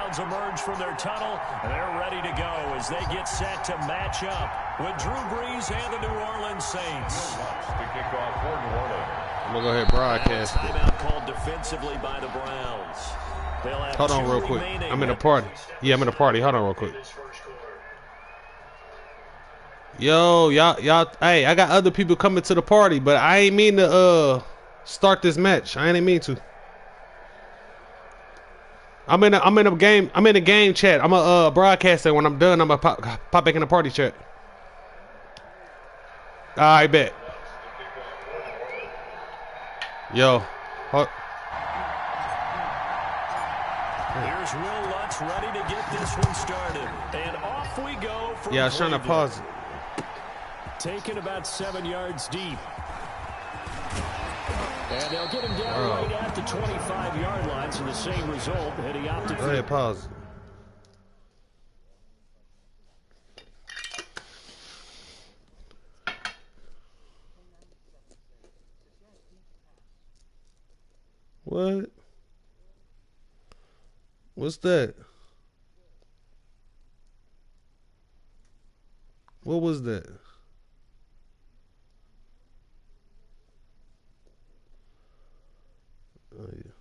Browns emerge from their tunnel, and they're ready to go as they get set to match up with Drew Brees and the New Orleans Saints. To kick off for New Orleans. I'm going to go ahead and broadcast it. Timeout called defensively by the Browns. Hold on real quick. I'm in a party. Yeah, I'm in a party. Hold on real quick. Yo, y'all. Hey, I got other people coming to the party, but I ain't mean to start this match. I ain't mean to. I'm in a game chat. I'm a broadcaster. When I'm done, I'm gonna pop back in the party chat. I bet. Yo. Here's Will Lutz ready to get this one started. And off we go for I was trying to pause it. Taken about 7 yards deep. And they'll get him down right at the 25-yard line, so the same result, and he opted for... Go ahead, pause. What? What's that? What was that? Oh, yeah.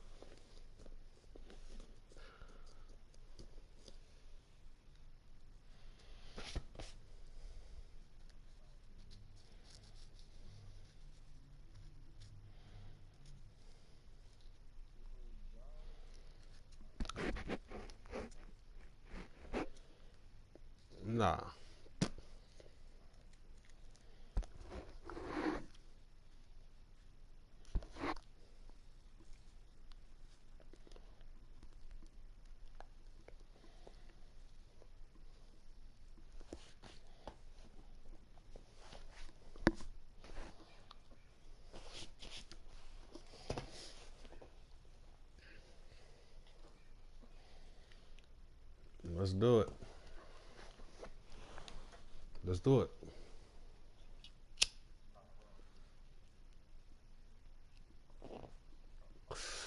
Nah. Let's do it. Let's do it.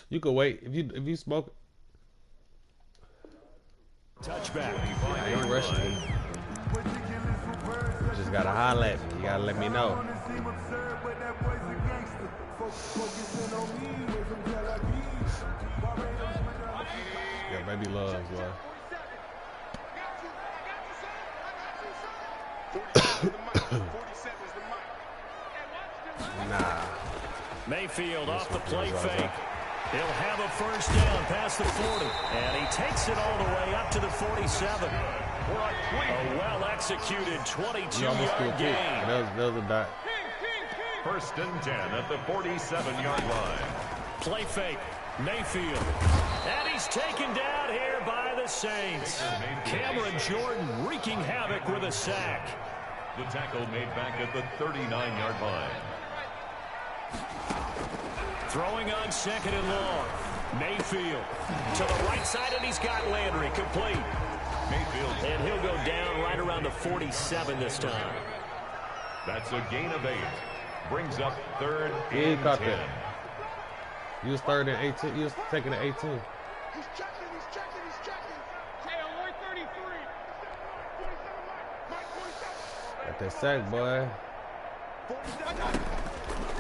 You can wait if you smoke. Touchback. I ain't rushing it. You just gotta holler at me. You gotta let me know. Yeah, baby loves, boy. Nah. Mayfield off the play fake. He'll have a first down past the 40. And he takes it all the way up to the 47. A well-executed 22-yard gain. That was a dot. First and 10 at the 47-yard line. Play fake. Mayfield. And he's taken down here by the Saints. Cameron Jordan wreaking havoc with a sack. The tackle made back at the 39-yard line. Throwing on second and long. Mayfield to the right side, and he's got Landry complete. Mayfield. And he'll go down right around the 47 this time. That's a gain of 8. Brings up third He and caught 10. that. You was third and 18. You was taking the 18. He's checking. Hey, alert 33. 47, Got that sack, boy.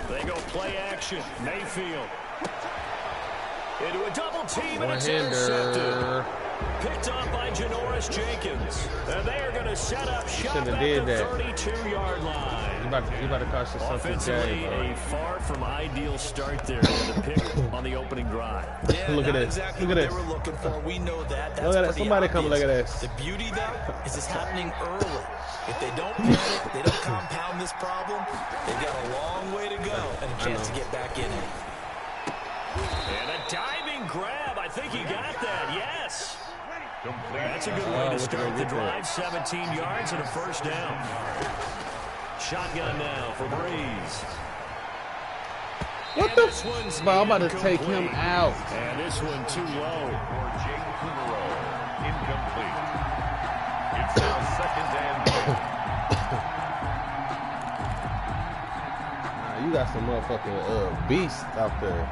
They go play action. Mayfield into a double team, and it's One-hander. intercepted. Picked up by Janoris Jenkins. And they are going to set up shop at the 32-yard line. You about to cost yourself this Offensively, game, a far from ideal start there with the pick on the opening drive. Yeah, Look at not this. exactly Look at what this. they were looking for. We know that. That's Look at that. pretty Somebody come obvious. look at this. The beauty, though, is it's happening early. If they don't panic, they don't compound this problem, they've got a long way to go and a chance to get back in it. And a diving grab. I think he got that. Yes. Complete. That's a good way to start the drive. 17 yards and a first down. Shotgun now for Brees. What the f***? Bro, I'm about to take him out. And this one too low. For Jake Kumaro. Incomplete. It's now second and 10. You got some motherfucking beasts out there.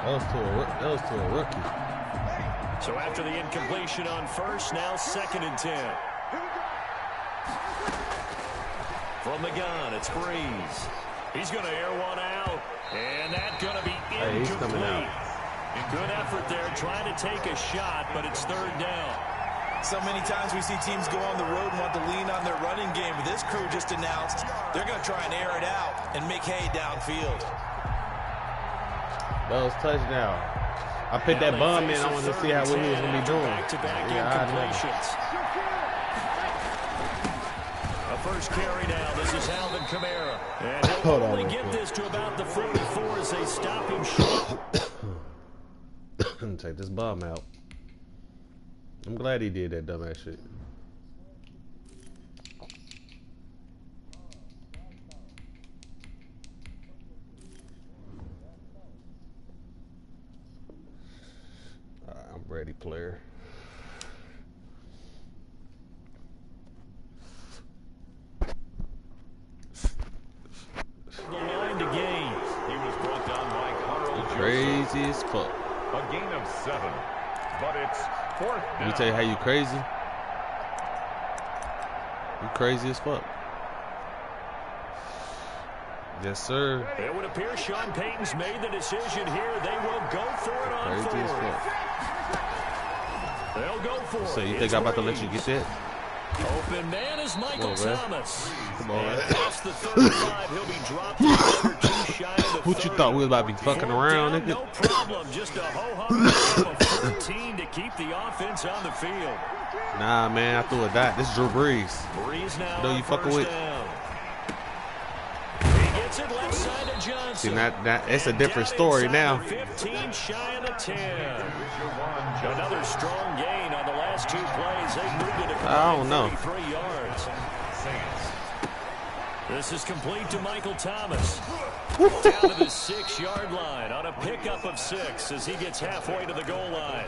That was to a rookie. So after the incompletion on first, now 2nd and 10. From the gun, it's Breeze. He's going to air one out, and that's going to be incomplete. He's coming out. Good effort there, trying to take a shot, but it's 3rd down. So many times we see teams go on the road and want to lean on their running game. But this crew just announced they're going to try and air it out and make hay downfield. That was touchdown. I put that bum in. I wanted to see what he was going to be doing. Back-to-back incompletions. A first carry now. This is Alvin Kamara. And he'll only get this to about the 44 as they stop him short. Take this bum out. I'm glad he did that dumbass shit. Alright, I'm ready, player. The line to gain. He was brought down by Carl Joseph. Crazy as fuck. A gain of 7, but it's 4th down. Let me tell you how you crazy. You crazy as fuck. Yes, sir. It would appear Sean Payton's made the decision here. They will go for it on Crazy as 4th. fuck. They'll go for it. So you think I'm about to let you get that? Open man is Michael Come on, man. Thomas. Come on, man. And past the 35, he'll be dropped under 2 shy of the What you 30. thought we was about to be fucking around, Down, nigga? no problem. Just a ho-hum of 14 to keep the offense on the field. Nah, man, I threw a dot. This is Drew Brees. Breeze now Know you on fucking first with. down. He gets it left side to Johnson. See, that it's a And different down story inside now. the 15 shy of the 10. Another strong gain on the last 2 plays. They moved it I don't know. 33 yards. This is complete to Michael Thomas. Down to the 6-yard line on a pickup of 6 as he gets halfway to the goal line.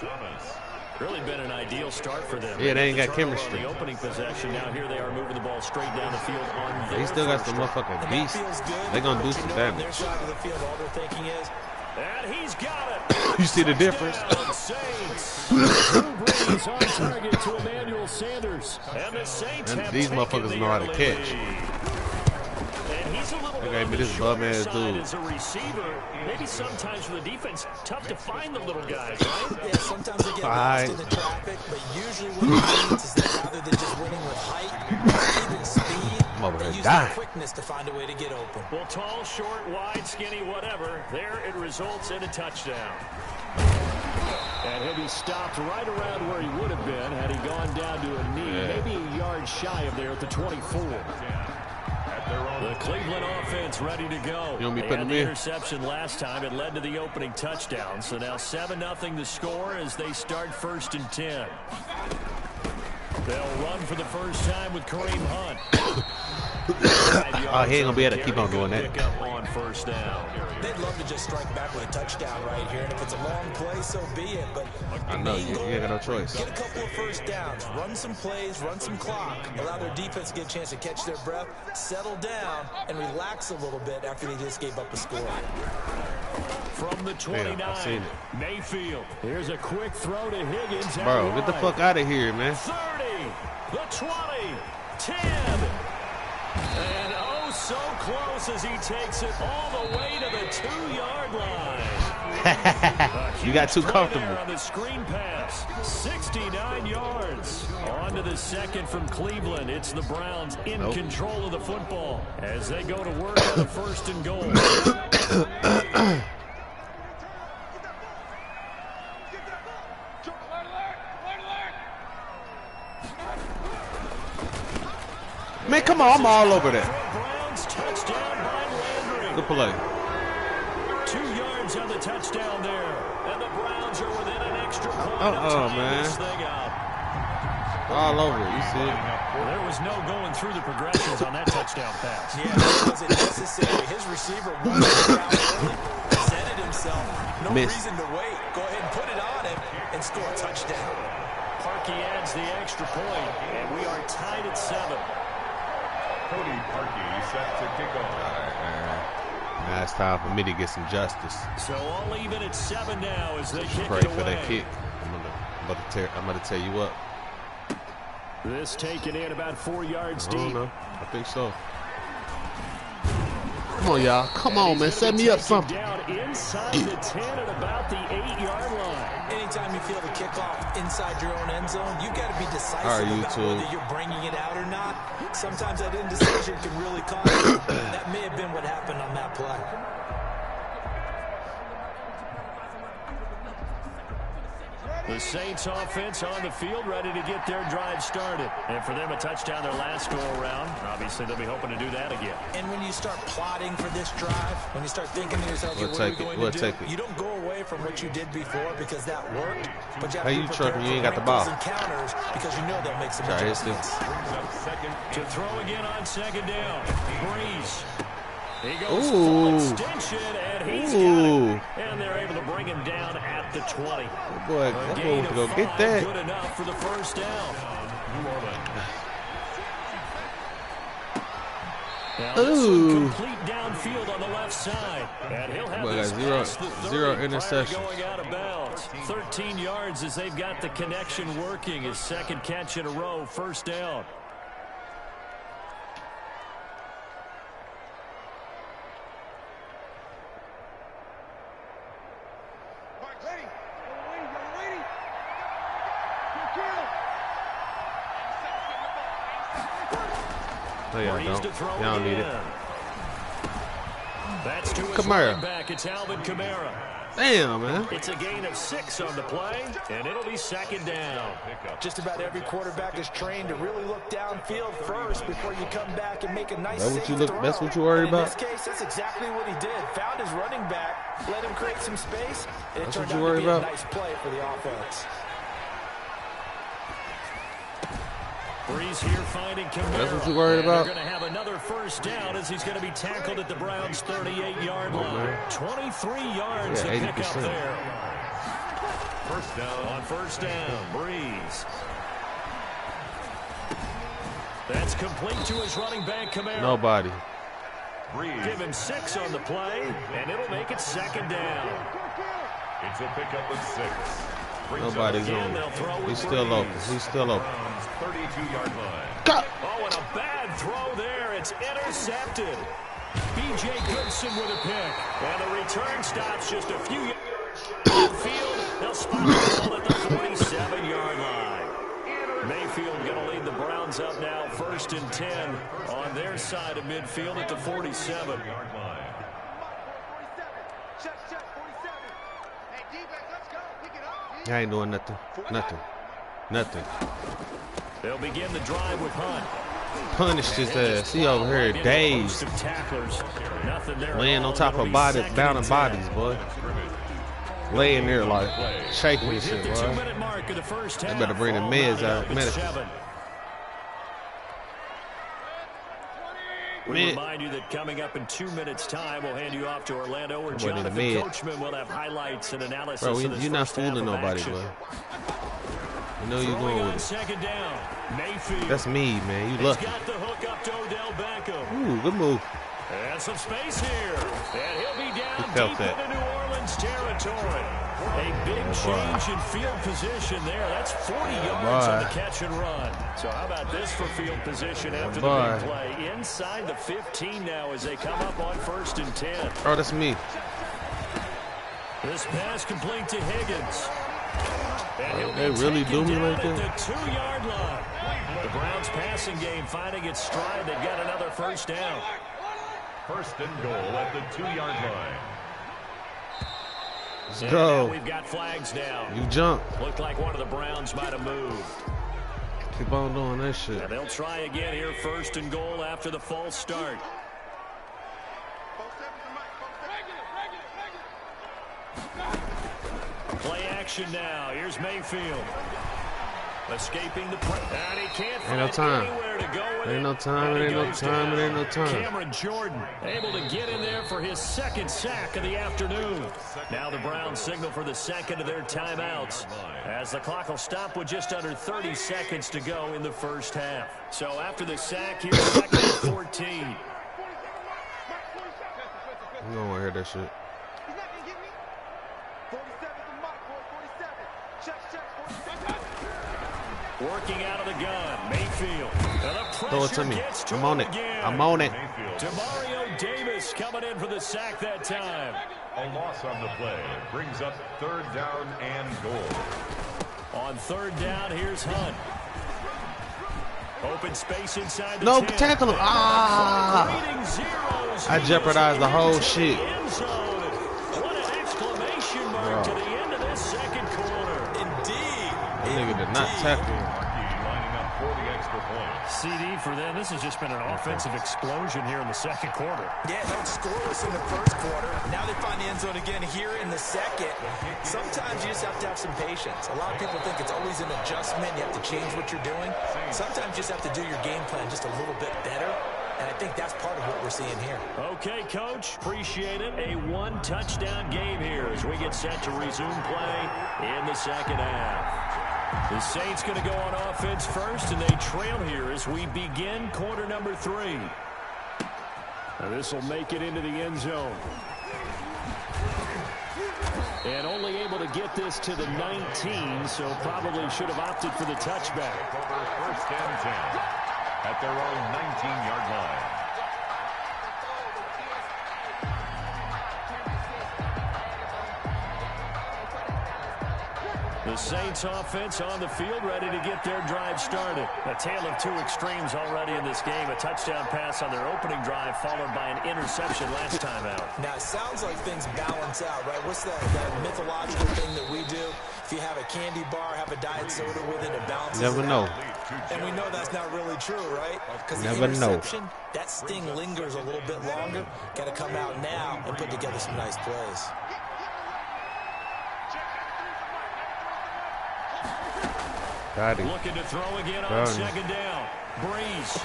Really been an ideal start for them. Yeah, they ain't got The turnover chemistry. on the opening possession. Now here they are moving the ball straight down the field on their He still got some first motherfucking And that beast. feels good. They gonna do You some know, on damage. their side of the field, all they're thinking is, and he's got it. You see the difference? Touchdown, Saints. Drew Brees on target to Emmanuel Sanders. And the Saints And have these taken motherfuckers the know how to early catch. lead. And he's a little bit Okay, on but the this shorter bum-ass side dude. as a receiver. Maybe sometimes for the defense, tough to find the little guys, right? yeah, sometimes they get Alright. lost in the traffic, but usually what it means is that rather than just winning with height, even speed, I'm over they here use dying. their quickness to find a way to get open. Well, tall, short, wide, skinny, whatever. There it results in a touchdown. And he'll be stopped right around where he would have been had he gone down to a knee, Yeah. maybe a yard shy of there at the 24. The Cleveland offense ready to go. You want me They putting had him the in? interception last time. It led to the opening touchdown. So now 7-0 the score as they start 1st and 10. They'll run for the first time with Kareem Hunt. Oh, he ain't gonna be able to keep on doing that. Pick up on first down. They'd love to just strike back with a touchdown right here, and if it's a long play, so be it. But I know, you ain't got no choice. Get a couple of first downs, run some plays, run some clock, allow their defense to get a chance to catch their breath, settle down, and relax a little bit after they just gave up a score. From the 29, I seen it. Mayfield. Here's a quick throw to Higgins. out Bro, get the wide. fuck out of here, man. 30, the 20, 10. And oh, so close as he takes it all the way to the 2-yard line. You got too Huge play comfortable. there on the screen pass, 69 yards. On to the second from Cleveland. It's the Browns in Nope. control of the football as they go to work on the 1st and goal. Man, come on, I'm all over that. Browns touchdown by Landry. Good play. 2 yards on the touchdown there. And the Browns are within an extra point of tying man. this thing out. All over it, you see it? Well, there was no going through the progressions on that touchdown pass. Yeah, that wasn't necessary. His receiver wanted to out early, presented himself. No Missed. reason to wait. Go ahead and put it on him and score a touchdown. Parkey adds the extra point, and we are tied at 7. Cody Parkey set to kick off. Now it's time for me to get some justice. So all even at 7 now as they kick Pray it for away. that kick. I'm gonna I'm about to tear you up. This taken in about 4 yards I don't deep. know. I think so. Come on, y'all. Come on, man. Set me up something. Down inside the 10 at about the 8-yard line. Anytime you feel the kickoff inside your own end zone, you got to be decisive All right, about YouTube. whether you're bringing it out or not. Sometimes that indecision can really cost you. That may have been what happened on that play. The Saints offense on the field, ready to get their drive started. And for them, a touchdown their last go-around. Obviously, they'll be hoping to do that again. And when you start plotting for this drive, when you start thinking to yourself, okay, what are we going to do? You don't go away from what you did before because that worked. But you have to be prepared for you ain't got the ball. Encounters because you know they'll make some adjustments. To throw again on second down. Breeze. He goes full extension, and he's got it. And they're able to bring him down at the 20. Oh boy, that boy wants to go get that. Good enough for the first down. Now this one complete downfield on the left side. And he'll have this zero interceptions. Going out of bounds. 13 yards as they've got the connection working. His second catch in a row, first down. No, y'all don't. Y'all don't need it. That's to his Kamara. Back. It's Alvin Kamara. Damn, man. It's a gain of 6 on the play, and it'll be second down. Just about every quarterback is trained to really look downfield first before you come back and make a nice throw. That's what you worried about? In this case, that's exactly what he did. Found his running back, let him create some space, and it turned out to be a nice play for the offense. Breeze here finding Kamara. That's what you worried about? They're going to have another first down as he's going to be tackled at the Browns' 38-yard line. 23 yards to pick up there. First down. On first down, Breeze. That's complete to his running back, Kamara. Nobody. Breeze. Give him 6 on the play, and it'll make it second down. It's a pickup of 6. Nobody's on it. He's still open. He's still open. 32-yard line. Go! Oh, and a bad throw there. It's intercepted. B.J. Goodson with a pick. And the return stops just a few yards field. They'll spot the ball at the 47-yard line. Mayfield going to lead the Browns up now, 1st and 10 on their side of midfield at the 47-yard line. I ain't doing nothing. Nothing. They'll begin the drive with Hunt. Punished his ass. He over here dazed. Laying on top of bounding bodies, boy. Laying there like shaking and shit, boy. They better bring the meds out. We remind you that coming up in 2 minutes' time, we'll hand you off to Orlando or Jonathan Coachman will have highlights and analysis. Bro, you're not fooling nobody, bro. You know you're going with it. Second down. Mayfield. That's me, man. You lucky. Got the hook up to Odell Beckham. Ooh, good move. And some space here. And he'll be down deep that. into New Orleans territory. A big change in field position there. That's 40 yards on the catch and run. So how about this for field position after the big play? Inside the 15 now as they come up on 1st and 10. Oh, that's me. This pass complete to Higgins. And they really do me like that? The 2-yard line. The Browns passing game finding its stride. They've got another first down. 1st and goal at the 2-yard line. Let's go. We've got flags down. You jump. Looked like one of the Browns might have moved. Keep on doing that shit. And they'll try again here, 1st and goal after the false start. Play action now. Here's Mayfield. Escaping the pressure. And he can't find anywhere to go with it. Ain't no time. It ain't no time. It ain't no time. Cameron Jordan able to get in there for his 2nd sack of the afternoon. Now the Browns signal for the 2nd of their timeouts as the clock will stop with just under 30 seconds to go in the first half. So after the sack, here's 2nd and 14. You don't want to hear that shit. Working out of the gun, Mayfield. Throw it to me. I'm on it. I'm on it. Demario Davis coming in for the sack that time. A loss on the play brings up 3rd down and goal. On 3rd down, here's Hunt. Open space inside the 10. Tackle him. Ah! I jeopardized the whole shit. What an exclamation mark to the end of this second quarter. Indeed. That nigga did not tackle him. Lining up for the extra point. CD for them, this has just been an offensive explosion here in the second quarter. Yeah, no scoreless in the first quarter. Now they find the end zone again here in the second. Sometimes you just have to have some patience. A lot of people think it's always an adjustment. You have to change what you're doing. Sometimes you just have to do your game plan just a little bit better. And I think that's part of what we're seeing here. Okay, Coach. Appreciate it. A 1-touchdown game here as we get set to resume play in the second half. The Saints going to go on offense first, and they trail here as we begin quarter number 3. This will make it into the end zone. And only able to get this to the 19, so probably should have opted for the touchback. Over 1st and 10 at their own 19-yard line. The Saints offense on the field, ready to get their drive started. A tale of 2 extremes already in this game. A touchdown pass on their opening drive, followed by an interception last time out. Now, it sounds like things balance out, right? What's that mythological thing that we do? If you have a candy bar, have a diet soda with it, it balances Never it know. out. And we know that's not really true, right? Because the Never know. interception, that sting lingers a little bit longer. Got to come out now and put together some nice plays. Got him. Looking to throw again on second down. Breeze.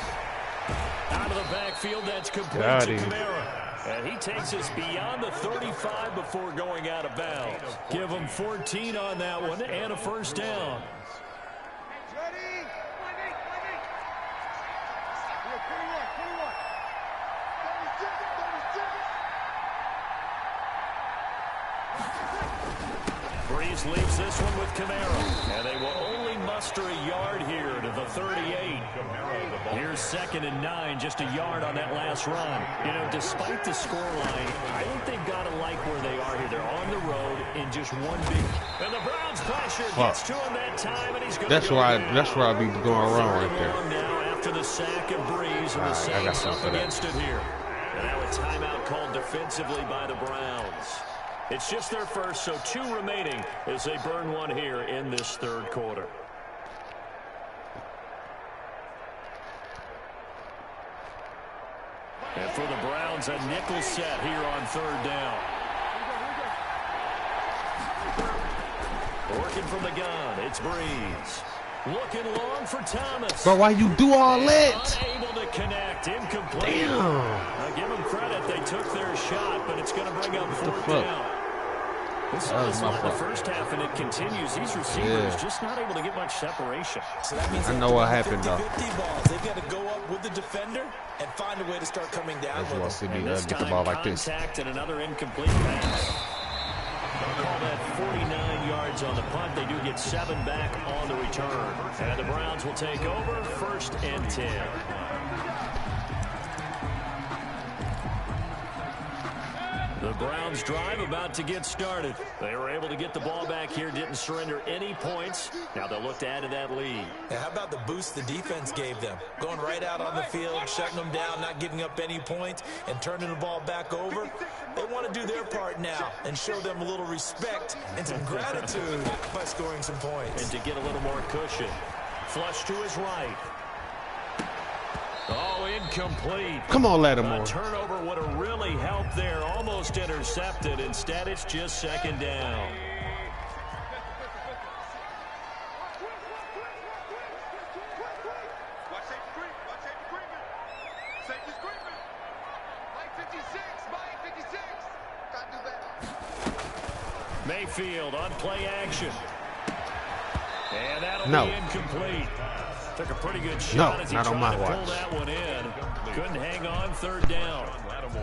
Out of the backfield, that's complete to Kamara. And he takes us beyond the 35 before going out of bounds. Give him 14 on that one and a 1st down. Breeze leaves this one with Kamara. And they will only muster a yard here to the 38. Here's 2nd and 9, just a yard on that last run. You know, despite the scoreline, I think they've got to like where they are here. They're on the road in just one big. And the Browns pressure gets to him that time, and he's going to go down. That's where I be going wrong right there. Now after the sack of Breeze, and the Saints up against it here. And now a timeout called defensively by the Browns. It's just their first, so 2 remaining as they burn one here in this 3rd quarter. And for the Browns, a nickel set here on 3rd down. Working from the gun, it's Breeze. Looking long for Thomas. Bro, why you do all that? Unable to connect, incomplete. Damn. Now give them credit, they took their shot, but it's going to bring up 4th down. This is like the first half, and it continues. These receivers just not able to get much separation. So that means I know what happened, though. 50 balls. They've got to go up with the defender and find a way to start coming down with That's them. why I get the ball like this. Contact and another incomplete pass. They'll call that 49 yards on the punt. They do get 7 back on the return. And the Browns will take over 1st and 10. The Browns drive about to get started. They were able to get the ball back here, didn't surrender any points. Now they'll look to add to that lead. Now, how about the boost the defense gave them? Going right out on the field, shutting them down, not giving up any points, and turning the ball back over. They want to do their part now and show them a little respect and some gratitude by scoring some points. And to get a little more cushion. Flush to his right. Oh, incomplete. Come on, Lattimore. A turnover would have really helped there. Almost intercepted. Instead, it's just 2nd down. Mayfield on play action. And that'll be incomplete. Took a pretty good shot as he tried to pull that one in. Couldn't hang on 3rd down.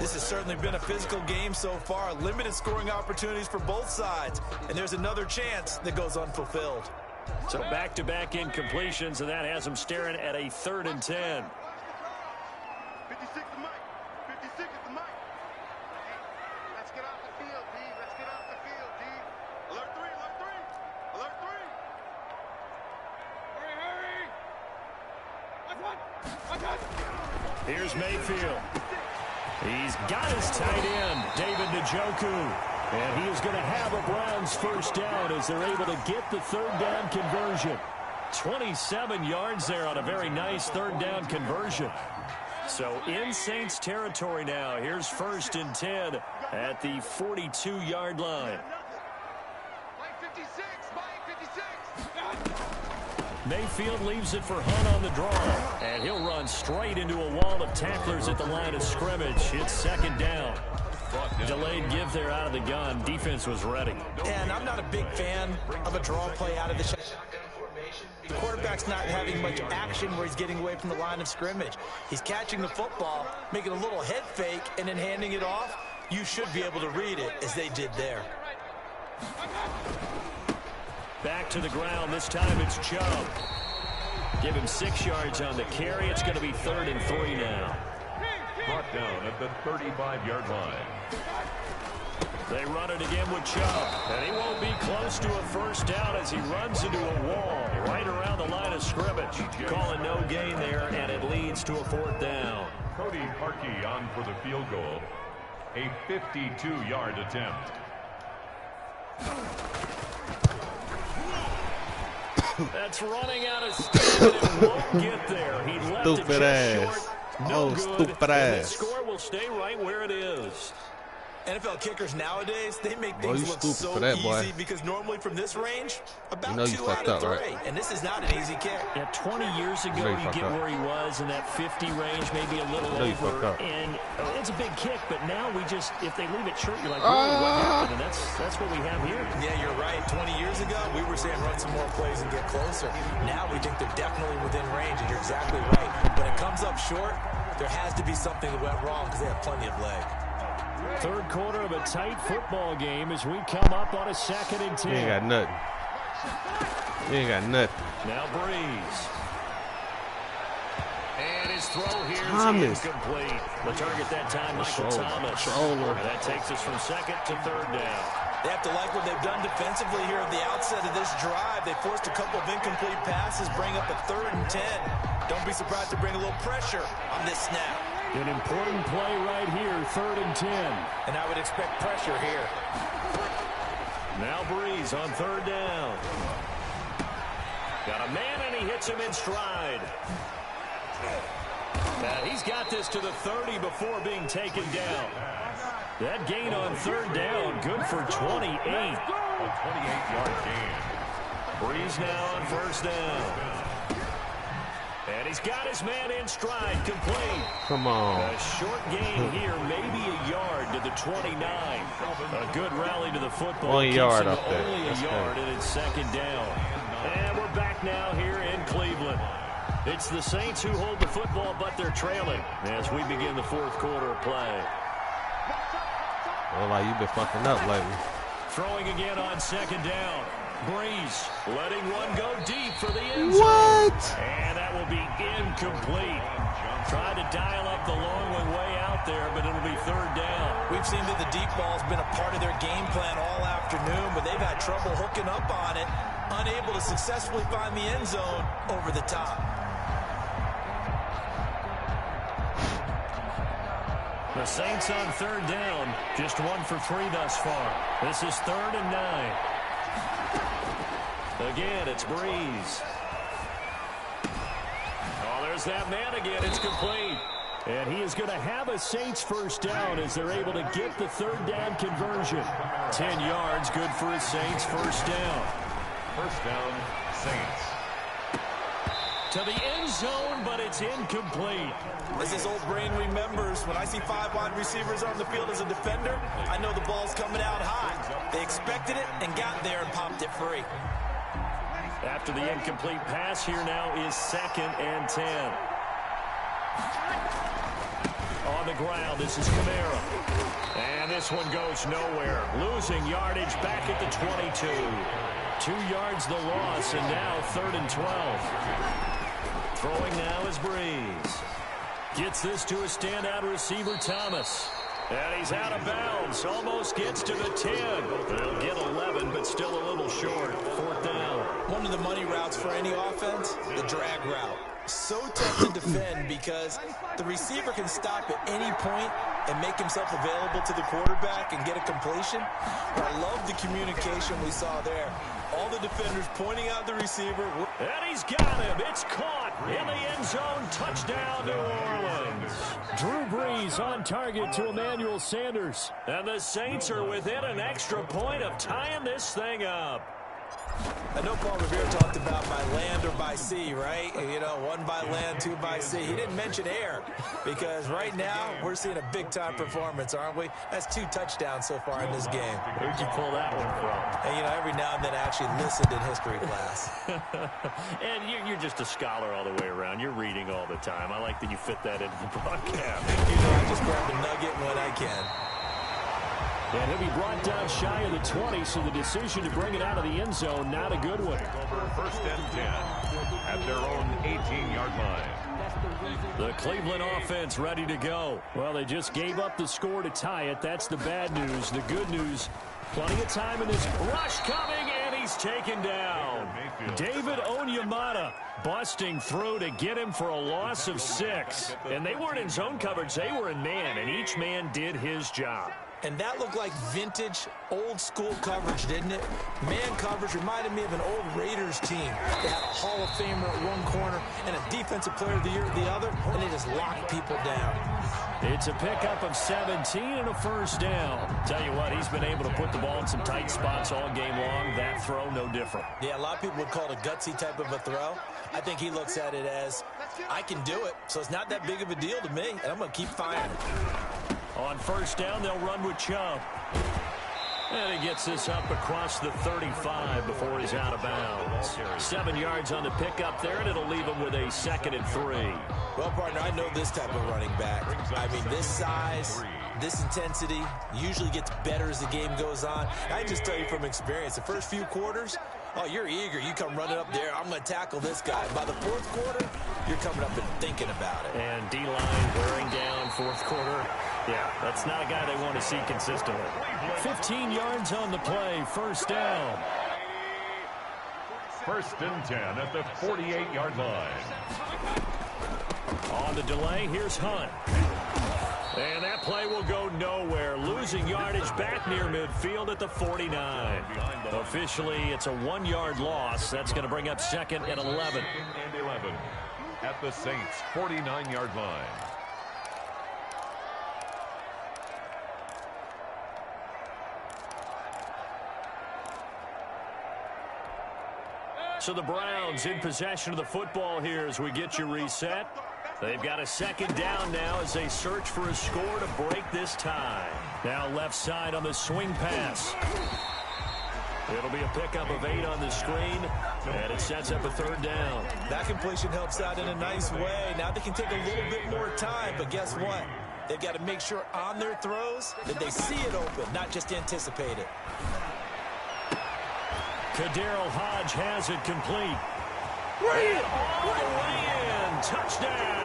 This has certainly been a physical game so far. Limited scoring opportunities for both sides. And there's another chance that goes unfulfilled. So back-to-back incompletions, and that has them staring at a 3rd and 10. 56 to Mike. 56 is the Mike. Let's get off the field, D. Let's get off the field, D. Alert 3, alert 3. Alert 3. Hurry, hurry. Here's Mayfield. He's got his tight end, David Njoku. And he is going to have a Browns first down as they're able to get the 3rd down conversion. 27 yards there on a very nice 3rd down conversion. So in Saints territory now. Here's 1st and 10 at the 42-yard line. Mike 56, Mike 56. Mayfield leaves it for Hunt on the draw. And he'll run straight into a wall of tacklers at the line of scrimmage. It's 2nd down. Delayed give there out of the gun. Defense was ready. And I'm not a big fan of a draw play out of the shotgun formation. The quarterback's not having much action where he's getting away from the line of scrimmage. He's catching the football, making a little head fake, and then handing it off. You should be able to read it as they did there. Back to the ground. This time it's Chubb. Give him 6 yards on the carry. It's going to be 3rd and 3 now. Brought down at the 35-yard line. They run it again with Chubb. And he won't be close to a first down as he runs into a wall right around the line of scrimmage. Calling no gain there, and it leads to a 4th down. Cody Parkey on for the field goal. A 52-yard attempt. That's running out of steam, and it won't get there. He left it just short. No good. Stupid ass. The score will stay right where it is. NFL kickers nowadays, they make things look so easy because normally from this range, about 2 out of 3. Right? And this is not an easy kick. Yeah, 20 years ago, you get where he was in that 50 range, maybe a little over. And it's a big kick, but now we just, if they leave it short, you're like, really, what happened? And that's what we have here. Yeah, you're right. 20 years ago, we were saying run some more plays and get closer. Now we think they're definitely within range, and you're exactly right. When it comes up short, there has to be something that went wrong because they have plenty of leg. 3rd quarter of a tight football game as we come up on a 2nd and 10. You ain't got nothing. You ain't got nothing. Now Breeze. And his throw here is incomplete. The target that time, Michael Thomas. That takes us from 2nd to 3rd down. They have to like what they've done defensively here at the outset of this drive. They forced a couple of incomplete passes, bring up a 3rd and 10. Don't be surprised to bring a little pressure on this snap. An important play right here, 3rd and 10. And I would expect pressure here. Now Breeze on 3rd down. Got a man, and he hits him in stride. He's got this to the 30 before being taken down. That gain on 3rd down, good for 28. A 28-yard gain. Breeze now on 1st down. And he's got his man in stride, complete. Come on. A short gain here, maybe a yard to the 29. A good rally to the football. 1 yard up there. Only a yard, and it's 2nd down. And we're back now here in Cleveland. It's the Saints who hold the football, but they're trailing as we begin the 4th quarter of play. Well, like you've been fucking up lately. Throwing again on 2nd down. Breeze letting one go deep for the end zone. What? And that will be incomplete. Tried to dial up the long one way out there, but it'll be 3rd down. We've seen that the deep ball's been a part of their game plan all afternoon, but they've had trouble hooking up on it, unable to successfully find the end zone over the top. The Saints on 3rd down, just 1 for 3 thus far. This is 3rd and 9. Again, it's Breeze. Oh, there's that man again. It's complete. And he is going to have a Saints first down as they're able to get the 3rd down conversion. 10 yards, good for a Saints first down. First down, Saints. To the end zone, but it's incomplete. As this old brain remembers, when I see 5 wide receivers on the field as a defender, I know the ball's coming out high. They expected it and got there and popped it free. After the incomplete pass, here now is 2nd and 10. On the ground, this is Kamara. And this one goes nowhere. Losing yardage back at the 22. 2 yards the loss, and now 3rd and 12. Throwing now is Breeze. Gets this to a standout receiver, Thomas. And he's out of bounds. Almost gets to the 10. They'll get 11, but still a little short. 4th down. One of the money routes for any offense, the drag route. So tough to defend because the receiver can stop at any point and make himself available to the quarterback and get a completion. But I love the communication we saw there. All the defenders pointing out the receiver. And he's got him. It's caught in the end zone. Touchdown, New Orleans. Drew Brees on target to Emmanuel Sanders. And the Saints are within an extra point of tying this thing up. I know Paul Revere talked about by land or by sea, right? You know, 1 by land, 2 by sea. He didn't mention air because right now we're seeing a big-time performance, aren't we? That's 2 touchdowns so far in this game. Where'd you pull that one from? And, you know, every now and then I actually listened in history class. And you're just a scholar all the way around. You're reading all the time. I like that you fit that into the broadcast. You know, I just grab a nugget when I can. And he'll be brought down shy of the 20, so the decision to bring it out of the end zone, not a good one. Over 1st and 10 at their own 18-yard line. The Cleveland offense ready to go. Well, they just gave up the score to tie it. That's the bad news. The good news, plenty of time in this rush coming, and he's taken down. David Onyemata busting through to get him for a loss of 6. And they weren't in zone coverage. They were in man, and each man did his job. And that looked like vintage, old-school coverage, didn't it? Man coverage reminded me of an old Raiders team. They had a Hall of Famer at one corner and a Defensive Player of the Year at the other, and they just locked people down. It's a pickup of 17 and a 1st down. Tell you what, he's been able to put the ball in some tight spots all game long. That throw, no different. Yeah, a lot of people would call it a gutsy type of a throw. I think he looks at it as, I can do it, so it's not that big of a deal to me, and I'm going to keep firing. On 1st down, they'll run with Chubb. And he gets this up across the 35 before he's out of bounds. 7 yards on the pickup there, and it'll leave him with a 2nd and 3. Well, partner, I know this type of running back. I mean, this size, this intensity usually gets better as the game goes on. I can just tell you from experience, the first few quarters, oh, you're eager. You come running up there. I'm going to tackle this guy. By the 4th quarter, you're coming up and thinking about it. And D-line wearing down 4th quarter. Yeah, that's not a guy they want to see consistently. 15 yards on the play. 1st down. 1st and 10 at the 48-yard line. On the delay, here's Hunt. And that play will go nowhere. Losing yardage back near midfield at the 49. Officially, it's a 1-yard loss. That's going to bring up 2nd and 11. And 11 at the Saints' 49-yard line. So the Browns in possession of the football here as we get you reset. They've got a 2nd down now as they search for a score to break this tie. Now left side on the swing pass. It'll be a pickup of 8 on the screen, and it sets up a 3rd down. That completion helps out in a nice way. Now they can take a little bit more time, but guess what? They've got to make sure on their throws that they see it open, not just anticipate it. Kaderil Hodge has it complete. And all the way in. Touchdown.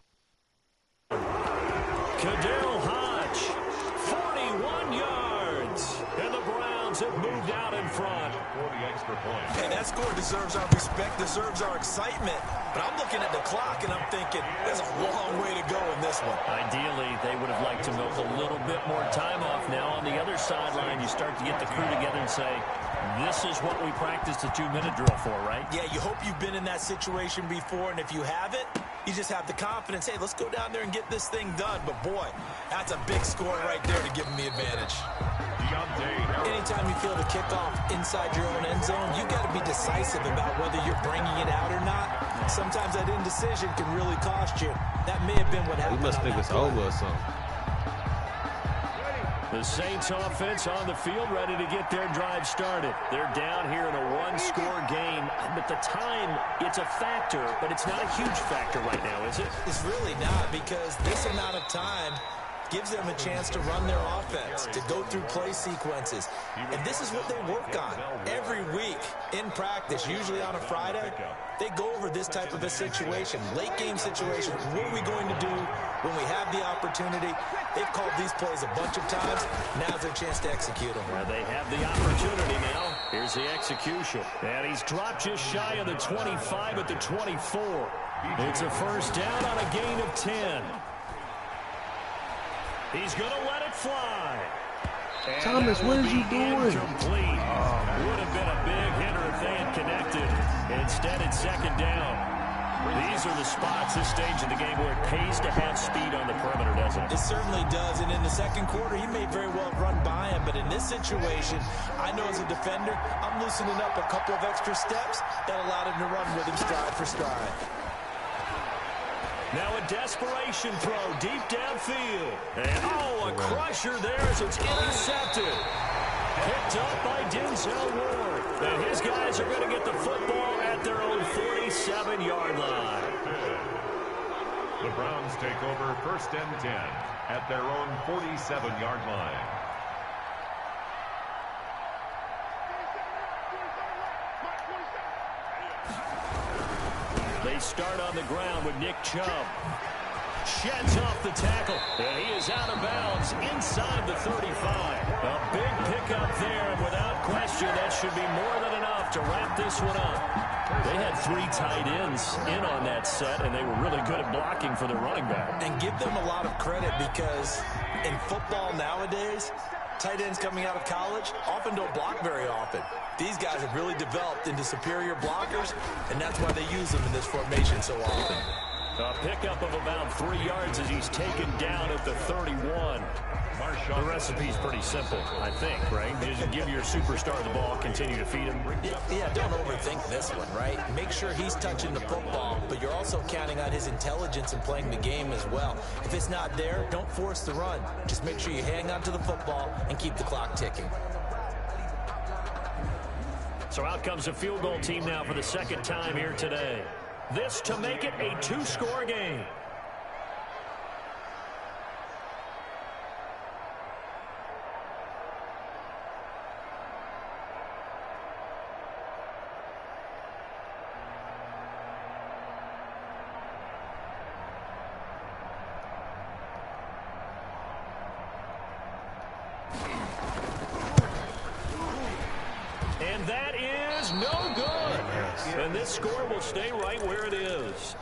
Kaderil Hodge, 41 yards. And the Browns have moved out in front. For the extra point. Hey, that score deserves our respect, deserves our excitement. But I'm looking at the clock, and I'm thinking, there's a long way to go in this one. Ideally, they would have liked to milk a little bit more time off. Now, on the other sideline, you start to get the crew together and say, this is what we practiced a 2-minute drill for, right? Yeah, you hope you've been in that situation before, and if you haven't, you just have the confidence, hey, let's go down there and get this thing done. But, boy, that's a big score right there to give them the advantage. Anytime you feel the kickoff inside your own end zone, you got to be decisive about whether you're bringing it out or not. Sometimes that indecision can really cost you. That may have been what happened. You must think it's over or something. The Saints offense on the field ready to get their drive started. They're down here in a 1-score game, but the time, it's a factor, but it's not a huge factor right now, is it? It's really not, because this amount of time, gives them a chance to run their offense, to go through play sequences. And this is what they work on every week in practice, usually on a Friday. They go over this type of a situation, late game situation. What are we going to do when we have the opportunity? They've called these plays a bunch of times. Now's their chance to execute them. Well, they have the opportunity now. Here's the execution. And he's dropped just shy of the 25 at the 24. It's a first down on a gain of 10. He's going to let it fly. And Thomas, what is you doing? Incomplete. Would have been a big hitter if they had connected. Instead, it's second down. These are the spots, this stage of the game, where it pays to have speed on the perimeter, doesn't it? It certainly does, and in the second quarter, he may very well run by him, but in this situation, I know as a defender, I'm loosening up a couple of extra steps that allowed him to run with him stride for stride. Now a desperation throw deep downfield. And, a crusher there as it's intercepted. Picked up by Denzel Ward. And his guys are going to get the football at their own 47-yard line. The Browns take over 1st and 10 at their own 47-yard line. They start on the ground with Nick Chubb. Sheds off the tackle, and he is out of bounds inside the 35. A big pickup there, and without question, that should be more than enough to wrap this one up. They had 3 tight ends in on that set, and they were really good at blocking for their running back. And give them a lot of credit because in football nowadays, tight ends coming out of college often don't block very often. These guys have really developed into superior blockers, and that's why they use them in this formation so often. A pickup of about 3 yards as he's taken down at the 31. The recipe's pretty simple, I think, right? Just give your superstar the ball, continue to feed him. Yeah, don't overthink this one, right? Make sure he's touching the football, but you're also counting on his intelligence in playing the game as well. If it's not there, don't force the run. Just make sure you hang on to the football and keep the clock ticking. So out comes a field goal team now for the second time here today. This to make it a 2-score game. And that is no good. And this score will stay right where it is.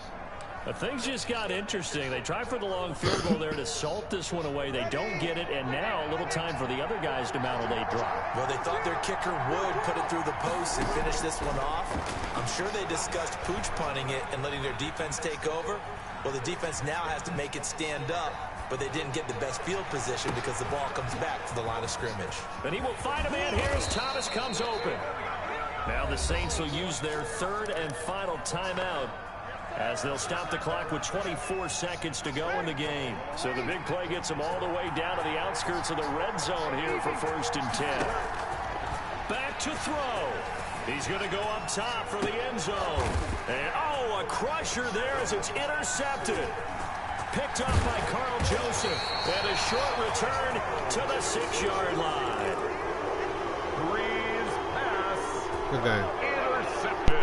But things just got interesting. They try for the long field goal there to salt this one away. They don't get it, and now a little time for the other guys to mount a late drop. Well, they thought their kicker would put it through the post and finish this one off. I'm sure they discussed pooch punting it and letting their defense take over. Well, the defense now has to make it stand up, but they didn't get the best field position because the ball comes back to the line of scrimmage. And he will find a man here as Thomas comes open. Now the Saints will use their 3rd and final timeout as they'll stop the clock with 24 seconds to go in the game. So the big play gets them all the way down to the outskirts of the red zone here for 1st and 10. Back to throw. He's going to go up top for the end zone. And, a crusher there as it's intercepted. Picked up by Carl Joseph. And a short return to the 6-yard line. Breeze pass. Good game. Intercepted.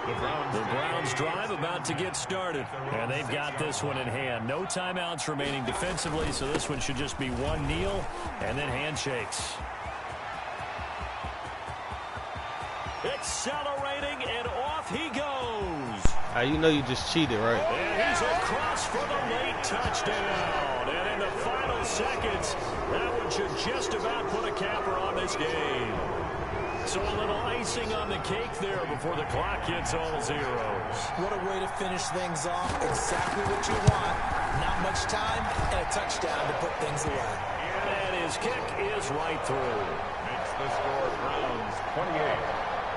The Browns drive about to get started. And they've got this one in hand. No timeouts remaining defensively, so this one should just be one kneel and then handshakes. Accelerating, and off he goes. You know you just cheated, right? And he's across for the late touchdown. And in the final seconds, that one should just about put a capper on this game. So a little icing on the cake there before the clock hits all zeros. What a way to finish things off. Exactly what you want. Not much time and a touchdown to put things away. And his kick is right through. Makes the score Browns 28,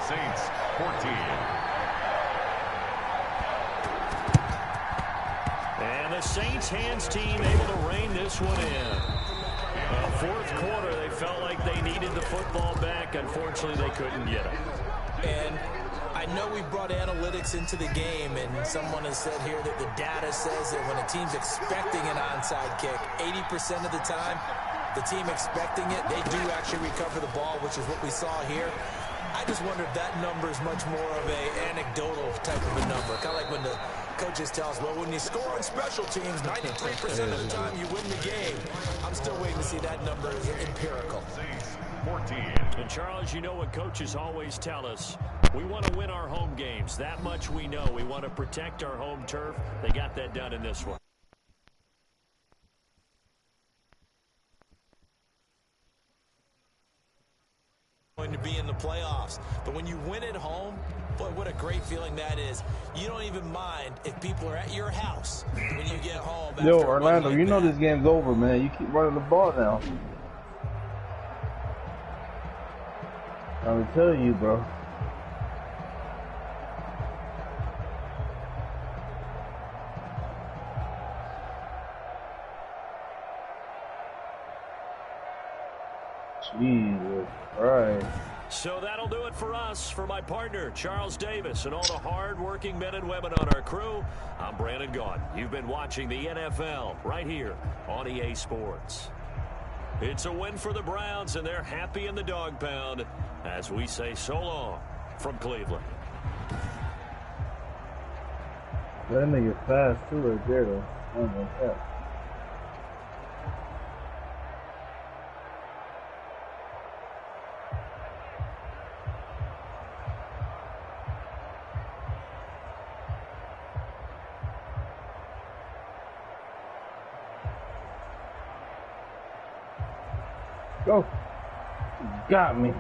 Saints 14. And the Saints hands team able to rein this one in. Fourth quarter, they felt like they needed the football back. Unfortunately, they couldn't get it. And I I know we've brought analytics into the game, and someone has said here that the data says that when a team's expecting an onside kick, 80% of the time, the team expecting it, they do actually recover the ball, which is what we saw here. I just wonder if that number is much more of a anecdotal type of a number. Kind of like when the coaches tell us, well, when you score on special teams, 93% of the time you win the game. I'm still waiting to see that number is empirical. 14. And Charles, you know what coaches always tell us. We want to win our home games. That much we know. We want to protect our home turf. They got that done in this one. Going to be in the playoffs, but when you win at home, boy, what a great feeling that is. You don't even mind if people are at your house when you get home. Yo, Orlando, you know this game's over, man. You keep running the ball now. I'm telling you, bro. Jesus Christ. So that'll do it for us. For my partner, Charles Davis, and all the hard-working men and women on our crew, I'm Brandon Gaudin. You've been watching the NFL right here on EA Sports. It's a win for the Browns, and they're happy in the dog pound as we say so long from Cleveland. That nigga fast too right there though. Oh my God. Go. You got me.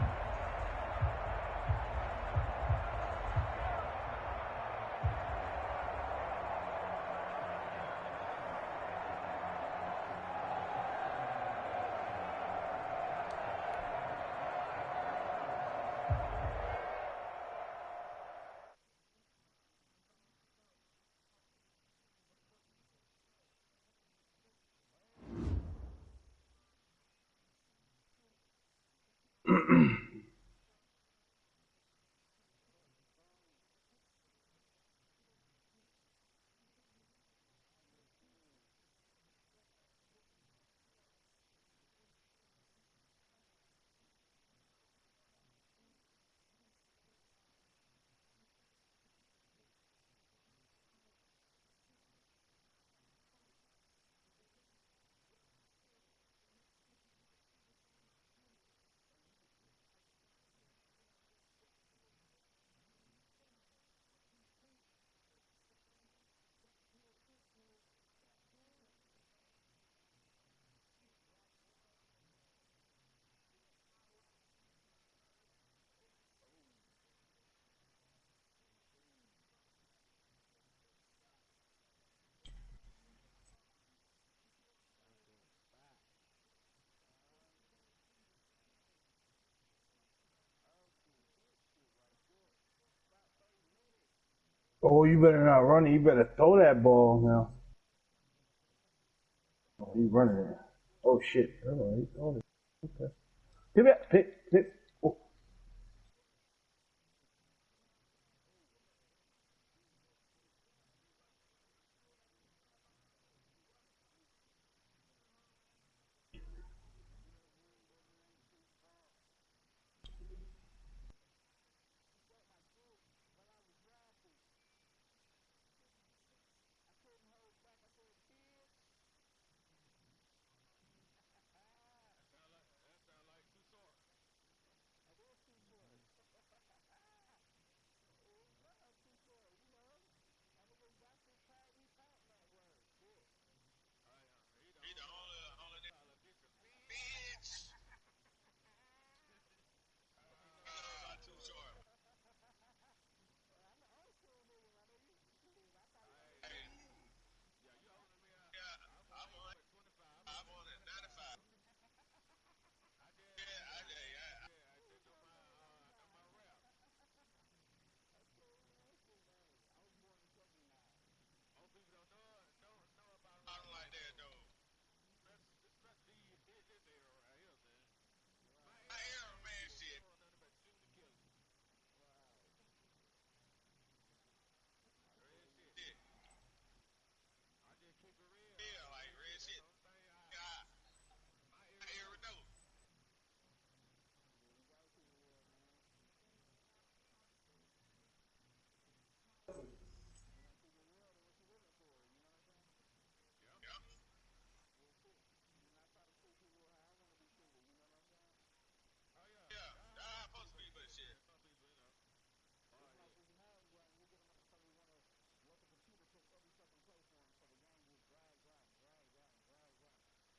Oh, you better not run it. You better throw that ball now. Oh, he's running it. Oh, shit. Oh, he's throwing it. Okay. Give it. Pick. Oh.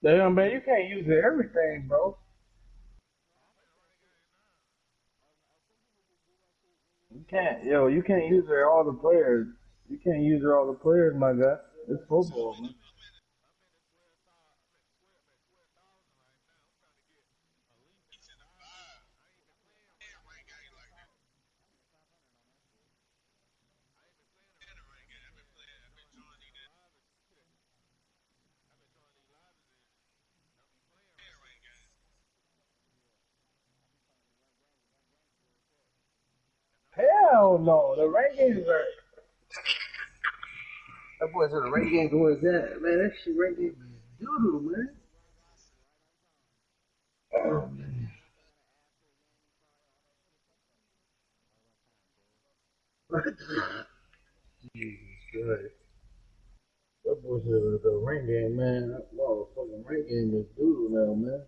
Damn, man, you can't use everything, bro. You can't use all the players. You can't use all the players, my guy. It's football, man. Hell no, the rankings are. That boy said the rankings was that. Man, that shit rankings is doodle, man. Oh, man. Jesus Christ. That boy said the rank game, man. That motherfucking rank game is doodle now, man.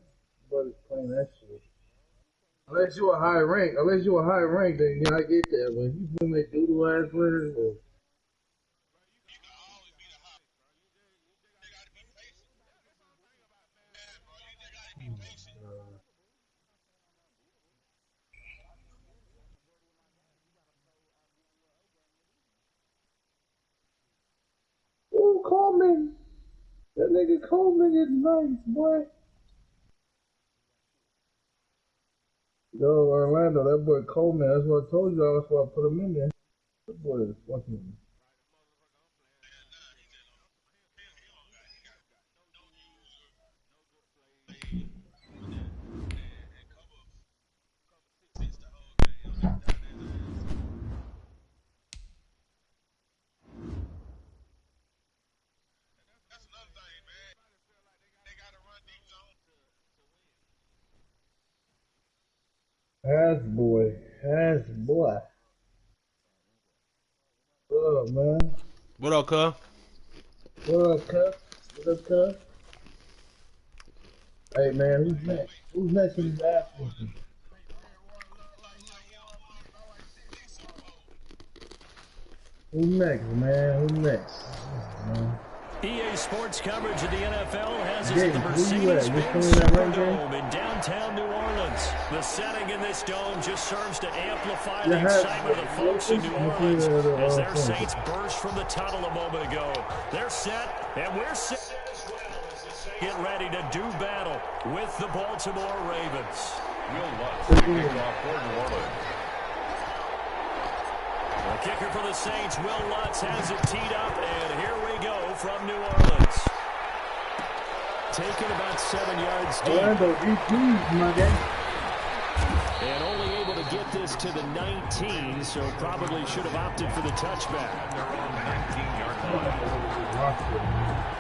Nobody's playing that shit. Unless you a high rank, then yeah, I get that. But you put that doodle ass players, or ooh, Coleman. That nigga Coleman is nice, boy. Yo, Orlando, that boy Coleman, that's what I told you, that's why I put him in there. That boy is fucking. Ass boy. What up, man? What up, cuz? What up, cuz? Hey, man, who's next? Who's next in these ass whooping? Who's next, man? Who's next? Man. EA Sports coverage of the NFL has us Gabe, at the who you Mercedes-Benz at? You feeling that right, Superdome in downtown New Orleans. The setting in this dome just serves to amplify You the have- excitement of the folks in New you Orleans feel that, as their thing. Saints burst from the tunnel a moment ago. They're set, and we're set. Get ready to do battle with the Baltimore Ravens. Will Lutz kicks off for New Orleans. The kicker for the Saints, Will Lutz, has it teed up, and here we go from New Orleans. Taken about 7 yards deep. Orlando, GG's, my guy. And only able to get this to the 19, so probably should have opted for the touchback. Their own 19-yard line.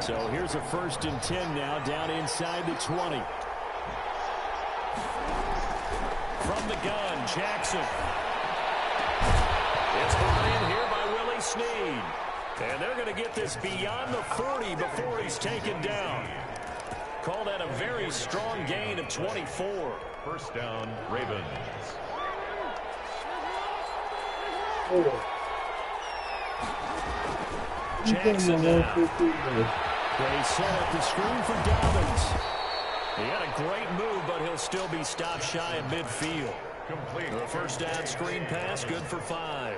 So here's a 1st and 10 now, down inside the 20. From the gun, Jackson. It's brought in here by Willie Snead. And they're going to get this beyond the 40 before he's taken down. Call that a very strong gain of 24. First down, Ravens. Jackson now. They set up the screen for Dobbins. He had a great move, but he'll still be stopped shy of midfield. Complete. The first down screen pass, good for 5.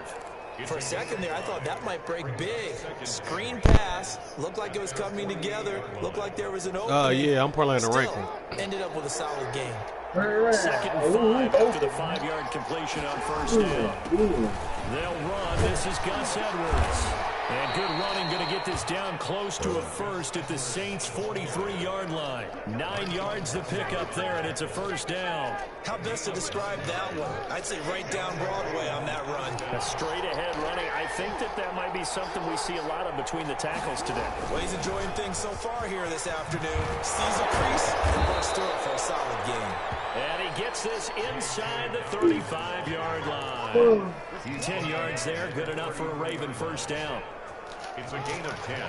For a second there, I thought that might break big. Screen pass, looked like it was coming together, looked like there was an opening. Yeah, I'm parlaing the Still, ranking. ended up with a solid game. 2nd and 5 after the 5-yard completion on first down. They'll run. This is Gus Edwards. And good running, going to get this down close to a first at the Saints' 43-yard line. 9 yards the pickup there, and it's a first down. How best to describe that one? I'd say right down Broadway on that run. A straight-ahead running. I think that might be something we see a lot of between the tackles today. Well, he's enjoying things so far here this afternoon. Sees a crease and works through it for a solid game. And he gets this inside the 35-yard line. 10 yards there, good enough for a Raven first down. It's a gain of 10.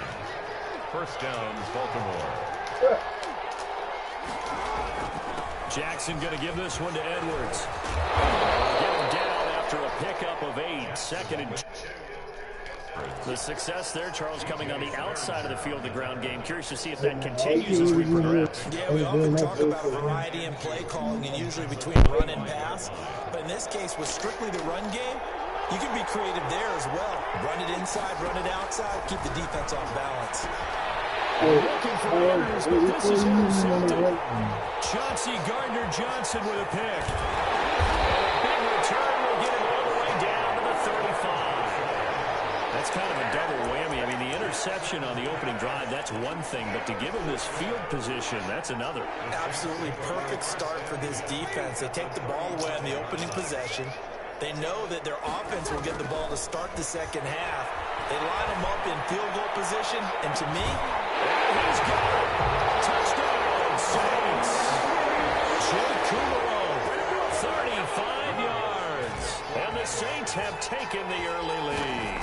First down, Baltimore. Jackson going to give this one to Edwards. Get him down after a pickup of 8, second and... The success there, Charles, coming on the outside of the field, the ground game. Curious to see if that continues as we progress. Yeah, we often talk about variety in play calling and usually between run and pass. But in this case, with strictly the run game, you can be creative there as well. Run it inside, run it outside, keep the defense off balance. Looking for Andrews, but this is intercepted. Chauncey Gardner-Johnson with a pick. And a big return will get him all the way down to the 35. That's kind of a double whammy. I mean, the interception on the opening drive, that's one thing, but to give him this field position, that's another. Absolutely perfect start for this defense. They take the ball away on the opening possession. They know that their offense will get the ball to start the second half. They line them up in field goal position, and to me, he's got it. Touchdown, Saints. Jake Kumerow, 35 yards. And the Saints have taken the early lead.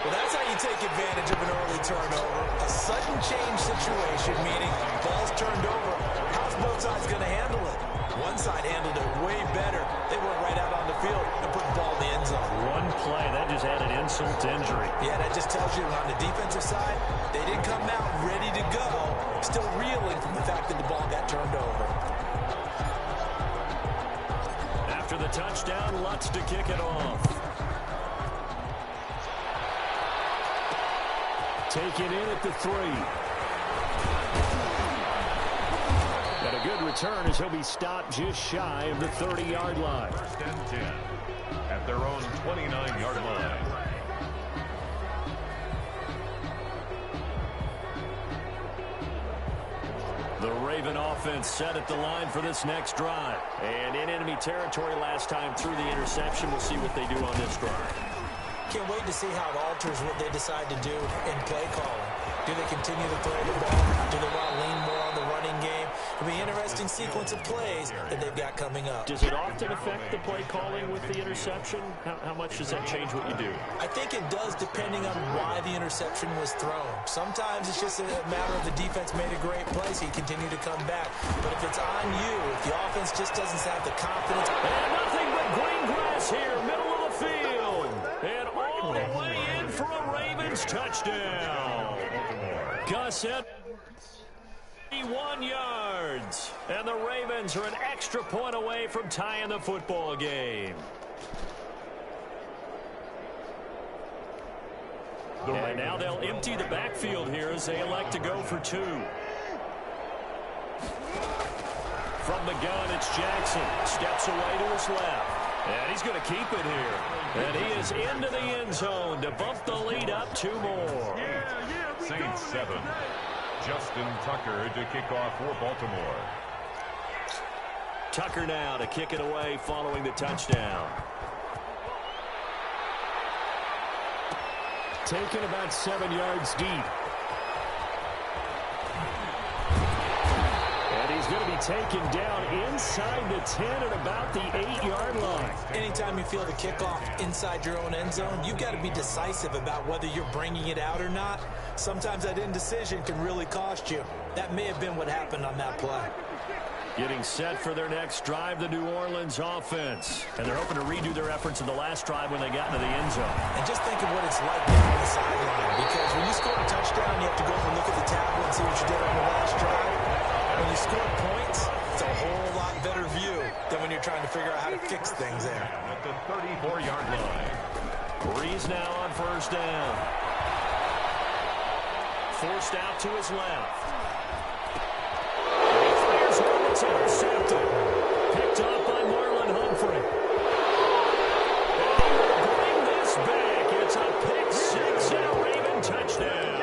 Well, that's how you take advantage of an early turnover. A sudden change situation, meaning ball's turned over. How's both sides going to handle it? One side handled it way better. They went right out on the field and put the ball in the end zone. One play, that just added insult to injury. Yeah, that just tells you on the defensive side, they didn't come out ready to go, still reeling from the fact that the ball got turned over. After the touchdown, Lutz to kick it off. Taken in at the 3. And a good return as he'll be stopped just shy of the 30-yard line. First and 10 at their own 29-yard line. The Raven offense set at the line for this next drive. And in enemy territory last time through the interception. We'll see what they do on this drive. Can't wait to see how it alters what they decide to do in play calling. Do they continue to throw the ball? Do they want to lean more on the running game? It'll be an interesting sequence of plays that they've got coming up. Does it often affect the play calling with the interception? How much does that change what you do? I think it does depending on why the interception was thrown. Sometimes it's just a matter of the defense made a great play, so you continue to come back. But if it's on you, if the offense just doesn't have the confidence. And nothing but green grass here, middle of the field. And all the way in for a Ravens touchdown. Gus at 1 yards. And the Ravens are an extra point away from tying the football game. And now they'll empty the backfield here as they elect to go for 2. From the gun, it's Jackson. Steps away to his left. And he's going to keep it here. And he is into the end zone to bump the lead up 2 more. Saints 7. Justin Tucker to kick off for Baltimore. Tucker now to kick it away following the touchdown. Taken about 7 yards deep. And he's going to be taken down inside the 10 at about the 8-yard line. Anytime you feel the kickoff inside your own end zone, you've got to be decisive about whether you're bringing it out or not. Sometimes that indecision can really cost you. That may have been what happened on that play. Getting set for their next drive, the New Orleans offense. And they're hoping to redo their efforts in the last drive when they got into the end zone. And just think of what it's like down the sideline. Because when you score a touchdown, you have to go over and look at the tablet and see what you did on the last drive. When you score points, it's a whole lot better view than when you're trying to figure out how to fix things there. At the 34-yard line. Breeze now on first down. Forced out to his left. He fires one that's intercepted. Picked up by Marlon Humphrey. And he will bring this back. It's a pick 6 and a Raven touchdown.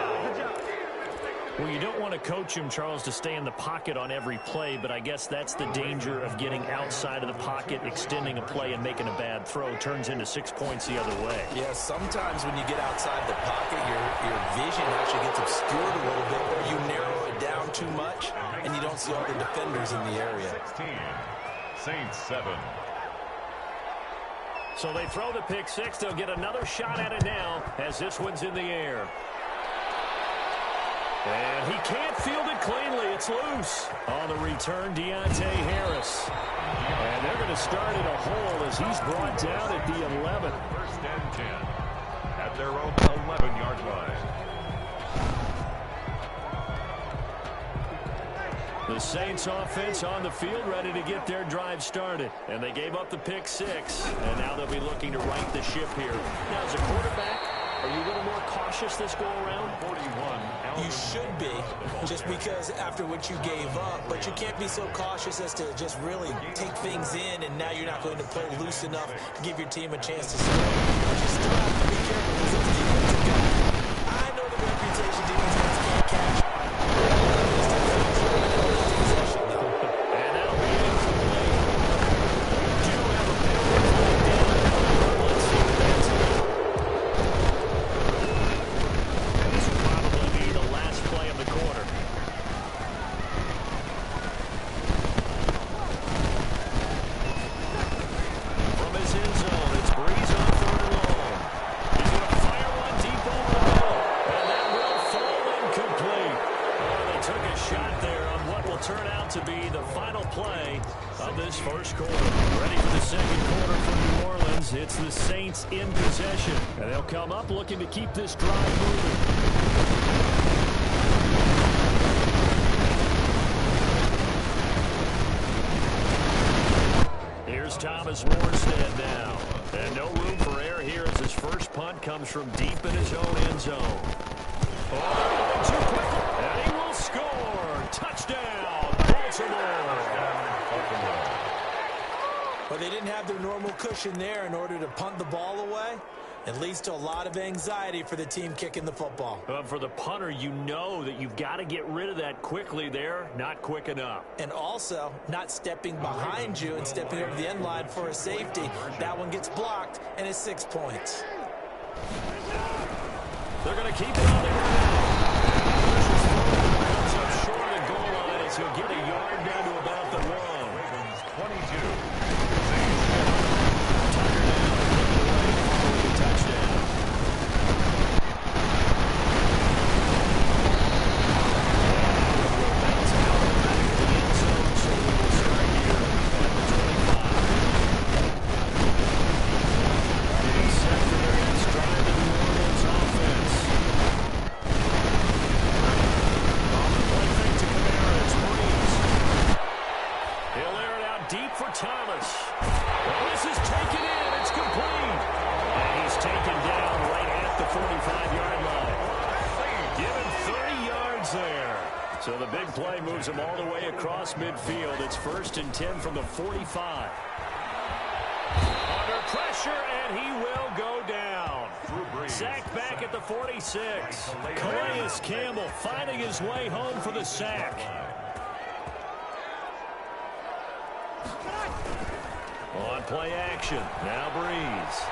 Well, you don't want to coach him, Charles, to stay in the pocket on every play, but I guess that's the danger of getting outside of the pocket, extending a play, and making a bad throw. Turns into 6 points the other way. Yeah, sometimes when you get outside the pocket, your vision actually gets obscured a little bit, or you narrow it down too much, and you don't see all the defenders in the area. 16. Saints 7. So they throw the pick 6. They'll get another shot at it now as this one's in the air. And he can't field it cleanly. It's loose. On the return, Deontay Harris. And they're going to start at a hole as he's brought down at the 11. First and 10 at their own 11-yard line. The Saints offense on the field ready to get their drive started. And they gave up the pick 6. And now they'll be looking to right the ship here. Now, as a quarterback, are you a little more cautious this go around? 41. You should be, just because after what you gave up. But you can't be so cautious as to just really take things in, and now you're not going to play loose enough to give your team a chance to score. But you still have to be careful because those defensive guys, I know the reputation defense guys can't catch. It's the Saints in possession, and they'll come up looking to keep this drive moving. Here's Thomas Morstead now. And no room for error here as his first punt comes from deep in his own end zone. Oh, too quick, and he will score. Touchdown, Baltimore. But they didn't have their normal cushion there in order to punt the ball away. It leads to a lot of anxiety for the team kicking the football. For the punter, you know that you've got to get rid of that quickly there. Not quick enough. And also, not stepping behind you and stepping over the end line for a safety. That one gets blocked, and it's 6 points. They're going to keep it on the ground. Comes up short of the goal line as he'll get a yard down to about the 1. 22. So the big play moves him all the way across midfield. It's 1st and 10 from the 45. Under pressure, and he will go down. Sacked back at the 46. Calais Campbell finding his way home for the sack. On play action, now Breeze.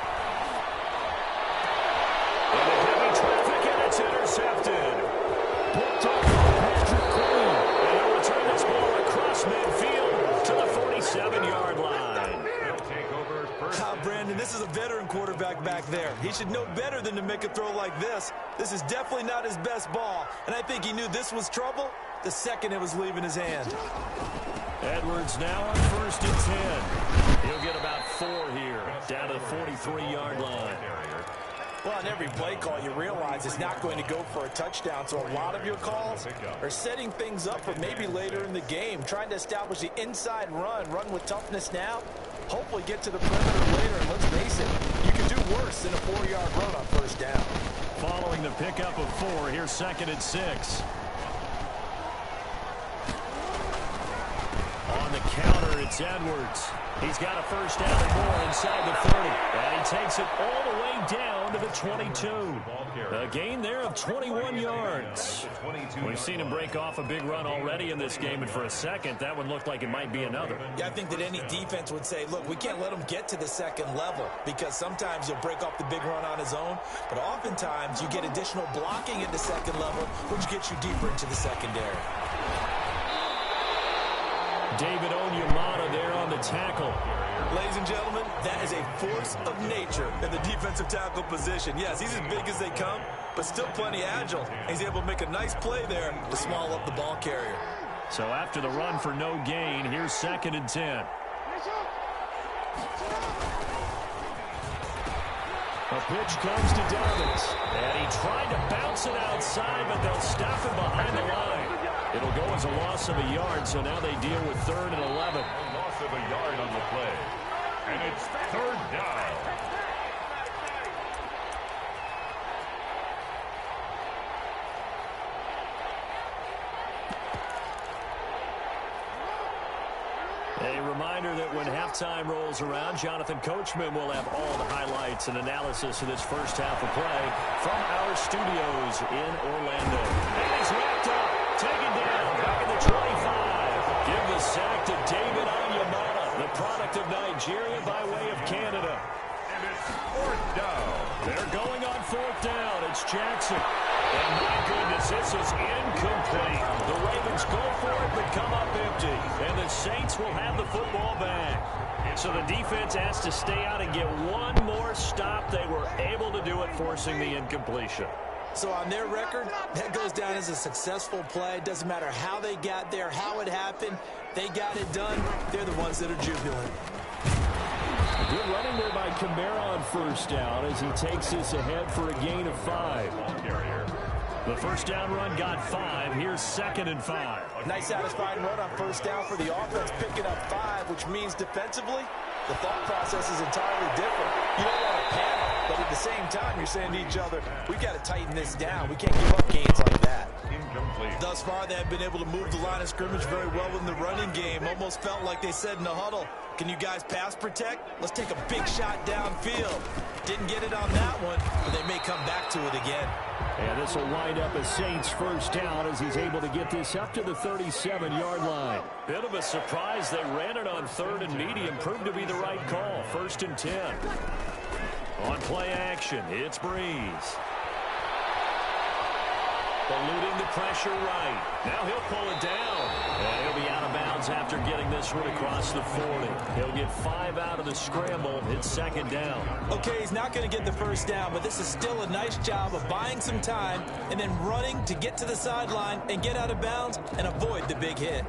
Into heavy traffic, and it's intercepted. Picked up Patrick Queen, and he'll return this ball across midfield to the 47-yard line. He'll take over first. Brandon, this is a veteran quarterback back there. He should know better than to make a throw like this. This is definitely not his best ball, and I think he knew this was trouble the second it was leaving his hand. Edwards now on 1st and 10. He'll get about 4 here, down to the 43-yard line. Well, on every play call, you realize it's not going to go for a touchdown, so a lot of your calls are setting things up for maybe later in the game, trying to establish the inside run with toughness now, hopefully get to the perimeter later, and let's face it, you can do worse than a 4-yard run on 1st down. Following the pickup of 4, here's 2nd and 6. On the counter, it's Edwards. He's got a 1st down and more inside the 30. And he takes it all the way down to the 22. A gain there of 21 yards. We've seen him break off a big run already in this game, and for a second, that one looked like it might be another. Yeah, I think that any defense would say, look, we can't let him get to the 2nd level, because sometimes he'll break off the big run on his own, but oftentimes you get additional blocking at the 2nd level, which gets you deeper into the secondary. David Onyemata there on the tackle. Ladies and gentlemen, that is a force of nature in the defensive tackle position. Yes, he's as big as they come, but still plenty agile. He's able to make a nice play there to swallow up the ball carrier. So after the run for no gain, here's 2nd and 10. A pitch comes to Dobbins, and he tried to bounce it outside, but they'll stop him behind the line. It'll go as a loss of a yard, so now they deal with 3rd and 11. A loss of a yard on the play. And it's 3rd down. A reminder that when halftime rolls around, Jonathan Coachman will have all the highlights and analysis of this first half of play from our studios in Orlando. And he's wrapped up, taken down, back at the 25. Give the sack to David Onyemata, the product of Nigeria by way of Canada. And it's 4th down. They're going on 4th down. It's Jackson. And my goodness, this is incomplete. The Ravens go for it, but come up empty. And the Saints will have the football back. So the defense has to stay out and get one more stop. They were able to do it, forcing the incompletion. So on their record, that goes down as a successful play. It doesn't matter how they got there, how it happened. They got it done. They're the ones that are jubilant. Good running there by Kamara on 1st down as he takes this ahead for a gain of 5. The 1st down run got 5. Here's 2nd and 5. Nice satisfying run on 1st down for the offense, picking up 5, which means defensively, the thought process is entirely different. You don't want to panic, but at the same time, you're saying to each other, we've got to tighten this down. We can't give up gains like that. Incomplete. Thus far, they have been able to move the line of scrimmage very well in the running game. Almost felt like they said in the huddle, can you guys pass protect? Let's take a big shot downfield. Didn't get it on that one, but they may come back to it again. And this will wind up a Saints 1st down as he's able to get this up to the 37-yard line. Bit of a surprise. They ran it on 3rd and medium. Proved to be the right call. 1st and 10. On play action, it's Breeze. Eluding the pressure right. Now he'll pull it down. And he'll be out of bounds after getting this one across the 40. He'll get 5 out of the scramble. It's 2nd down. Okay, he's not going to get the 1st down, but this is still a nice job of buying some time and then running to get to the sideline and get out of bounds and avoid the big hit.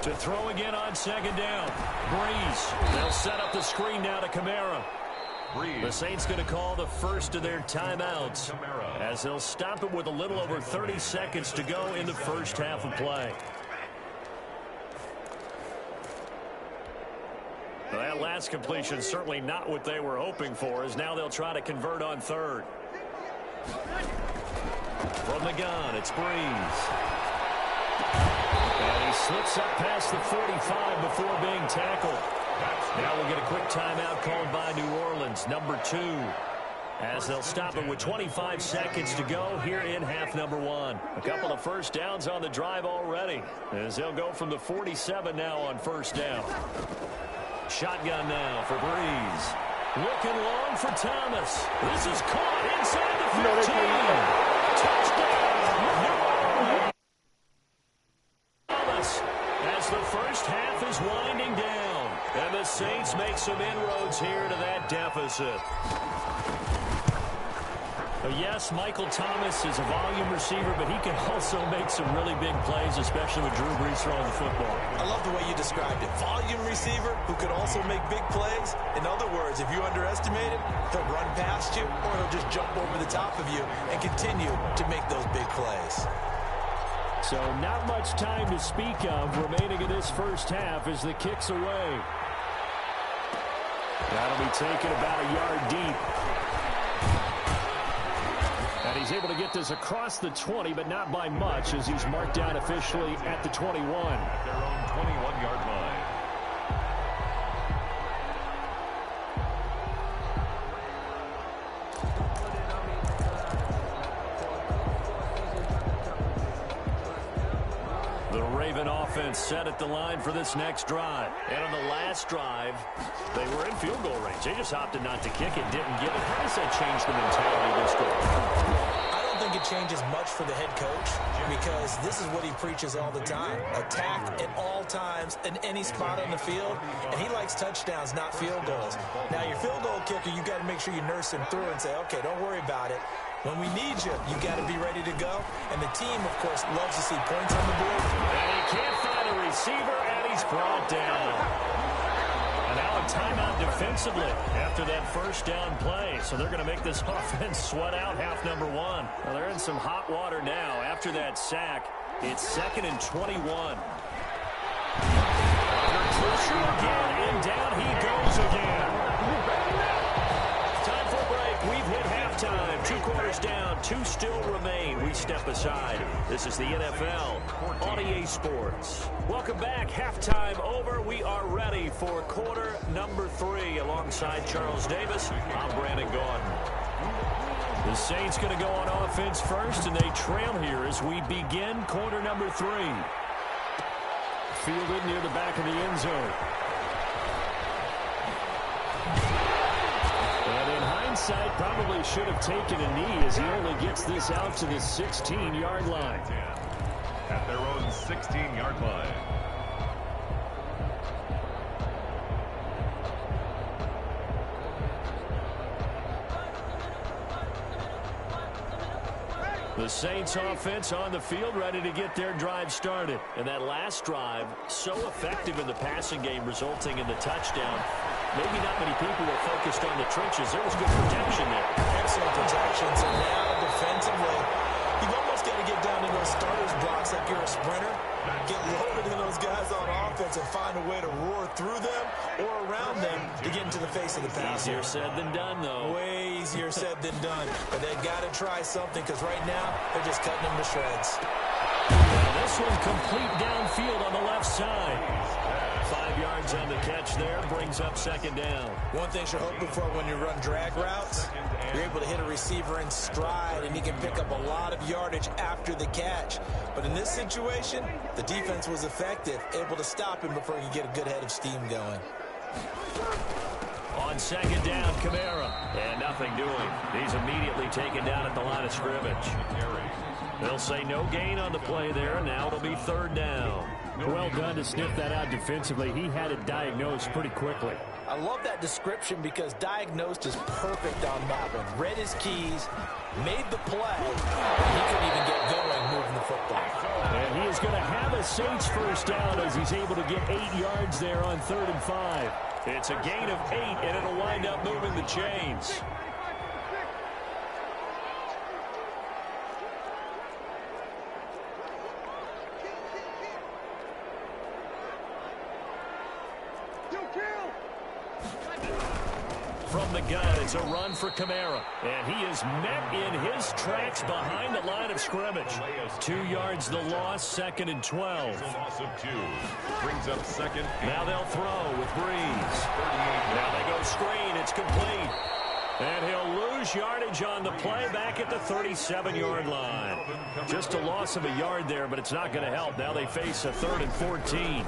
To throw again on 2nd down. Breeze. They'll set up the screen now to Kamara. Breeze. The Saints going to call the first of their timeouts as they'll stop it with a little over 30 seconds to go in the first half of play. Well, that last completion certainly not what they were hoping for, as now they'll try to convert on 3rd. From the gun, it's Breeze. And he slips up past the 45 before being tackled. Now we'll get a quick timeout called by New Orleans, number 2, as they'll stop it with 25 seconds to go here in half number 1. A couple of 1st downs on the drive already, as they'll go from the 47 now on 1st down. Shotgun now for Breeze. Looking long for Thomas. This is caught inside the 15. Touchdown! Thomas, as the first half is winding down, and the Saints make some inroads here to that deficit. Yes, Michael Thomas is a volume receiver, but he can also make some really big plays, especially with Drew Brees throwing the football. I love the way you described it. Volume receiver who could also make big plays. In other words, if you underestimate him, he'll run past you or he'll just jump over the top of you and continue to make those big plays. So not much time to speak of remaining in this first half as the kick's away. That'll be taken about a yard deep. And he's able to get this across the 20, but not by much, as he's marked down officially at the 21. At their own 21-yard line. offense set at the line for this next drive. And on the last drive, they were in field goal range. They just opted not to kick it, didn't get it. How does that change the mentality of this group? I don't think it changes much for the head coach because this is what he preaches all the time. Attack at all times in any spot on the field, and he likes touchdowns, not field goals. Now, your field goal kicker, you got to make sure you nurse him through and say, okay, don't worry about it. When we need you, you got to be ready to go. And the team, of course, loves to see points on the board. And he can't find a receiver, and he's brought down. And now a timeout defensively after that first down play. So they're going to make this offense sweat out half number one. Well, they're in some hot water now. After that sack, it's 2nd and 21. Under pressure again, and down he goes again. Time for a break. We've hit halftime. 2 quarters down, 2 still remain. We step aside. This is the NFL on EA Sports. Welcome back. Halftime over. We are ready for quarter number 3 alongside Charles Davis. I'm Brandon Gaudin. The Saints going to go on offense first, and they trail here as we begin quarter number 3. Fielded near the back of the end zone. And in hindsight, probably should have taken a knee as he only gets this out to the 16-yard line. At their own 16-yard line. The Saints offense on the field, ready to get their drive started. And that last drive, so effective in the passing game, resulting in the touchdown. Maybe not many people were focused on the trenches. There was good protection there. Excellent protection. So now defensively, you've almost got to get down to those starters blocks like you're a sprinter. Get loaded in those guys on offense and find a way to roar through them or around them to get into the face of the passer. Easier said than done, though. Way easier said than done. But they've got to try something because right now they're just cutting them to shreds. Well, this one complete downfield on the left side. 5 yards on the catch there, brings up 2nd down. One thing you're hoping for when you run drag routes, you're able to hit a receiver in stride, and he can pick up a lot of yardage after the catch. But in this situation, the defense was effective, able to stop him before he could get a good head of steam going. On 2nd down, Kamara, and nothing doing. He's immediately taken down at the line of scrimmage. They'll say no gain on the play there. Now it'll be 3rd down. Well done to sniff that out defensively. He had it diagnosed pretty quickly. I love that description because diagnosed is perfect on that one. Read his keys, made the play, and he couldn't even get going moving the football. And he is going to have a Saints first down as he's able to get 8 yards there on 3rd and 5. It's a gain of 8, and it'll wind up moving the chains. From the gun, it's a run for Kamara. And he is met in his tracks behind the line of scrimmage. 2 yards the loss, 2nd and 12. Loss of 2. Brings up 2nd. Now they'll throw with Breeze. Now they go screen. It's complete. And he'll lose yardage on the play back at the 37-yard line. Just a loss of a yard there, but it's not going to help. Now they face a 3rd and 14.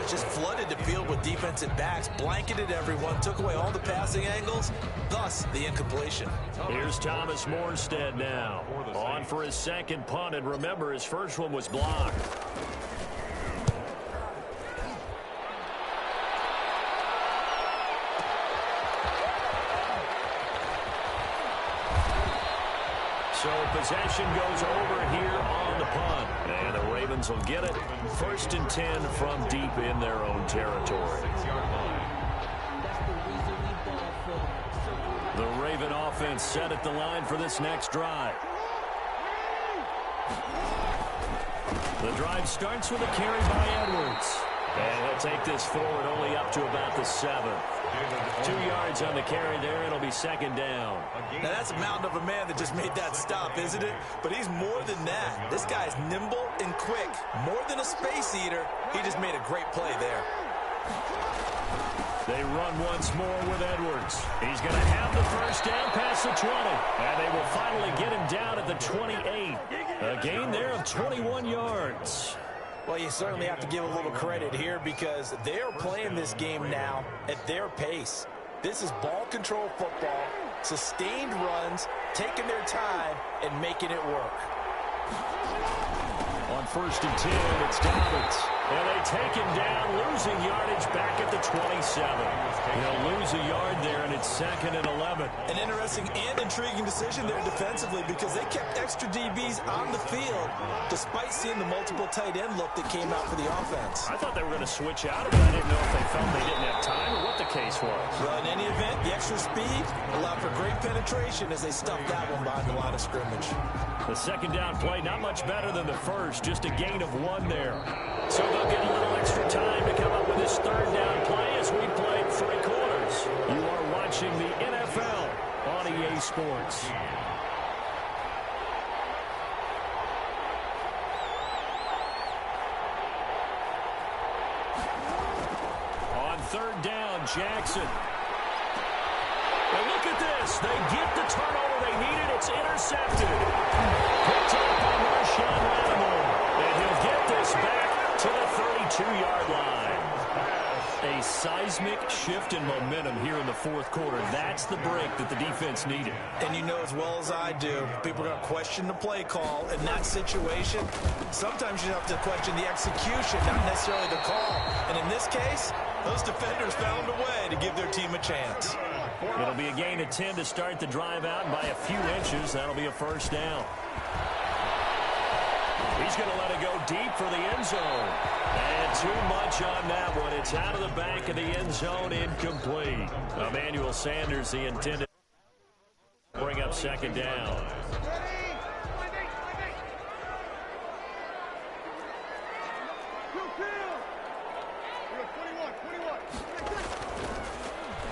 Just flooded the field with defensive backs, blanketed everyone, took away all the passing angles, thus the incompletion. Here's Thomas Morstead now. On for his 2nd punt, and remember, his first one was blocked. So possession goes over here on the punt. And the Ravens will get it. 1st and 10 from deep in their own territory. The Raven offense set at the line for this next drive. The drive starts with a carry by Edwards. And he'll take this forward only up to about the 7. 2 yards on the carry there. It'll be 2nd down. Now that's a mountain of a man that just made that stop, isn't it? But he's more than that. This guy's nimble and quick. More than a space eater. He just made a great play there. They run once more with Edwards. He's going to have the first down past the 20. And they will finally get him down at the 28. A gain there of 21 yards. Well, you certainly have to give a little credit here because they're playing this game now at their pace. This is ball control football, sustained runs, taking their time, and making it work. On 1st and 10, it's Dobbins. And they take him down, losing yardage back at the 27. They'll lose a yard there, and it's 2nd and 11. An interesting and intriguing decision there defensively because they kept extra DBs on the field despite seeing the multiple tight end look that came out for the offense. I thought they were going to switch out of it. I didn't know if they felt they didn't have time or what the case was. Well, in any event, the extra speed allowed for great penetration as they stuffed that one behind the line of scrimmage. The second down play, not much better than the first, just a gain of 1 there. So they'll get a little extra time to come up with this 3rd down play as we played 3 quarters. You are watching the NFL on EA Sports. On 3rd down, Jackson. And look at this. They get the turnover they needed. It's intercepted. Picked up by Marshawn Lattimore. And he'll get this back to the 32-yard line. A seismic shift in momentum here in the 4th quarter. That's the break that the defense needed. And you know as well as I do, people are going to question the play call in that situation. Sometimes you have to question the execution, not necessarily the call. And in this case, those defenders found a way to give their team a chance. It'll be a gain of 10 to start the drive out, and by a few inches, that'll be a 1st down. He's going to let it go deep for the end zone. And too much on that one. It's out of the back of the end zone, incomplete. Emmanuel Sanders, the intended to bring up 2nd down.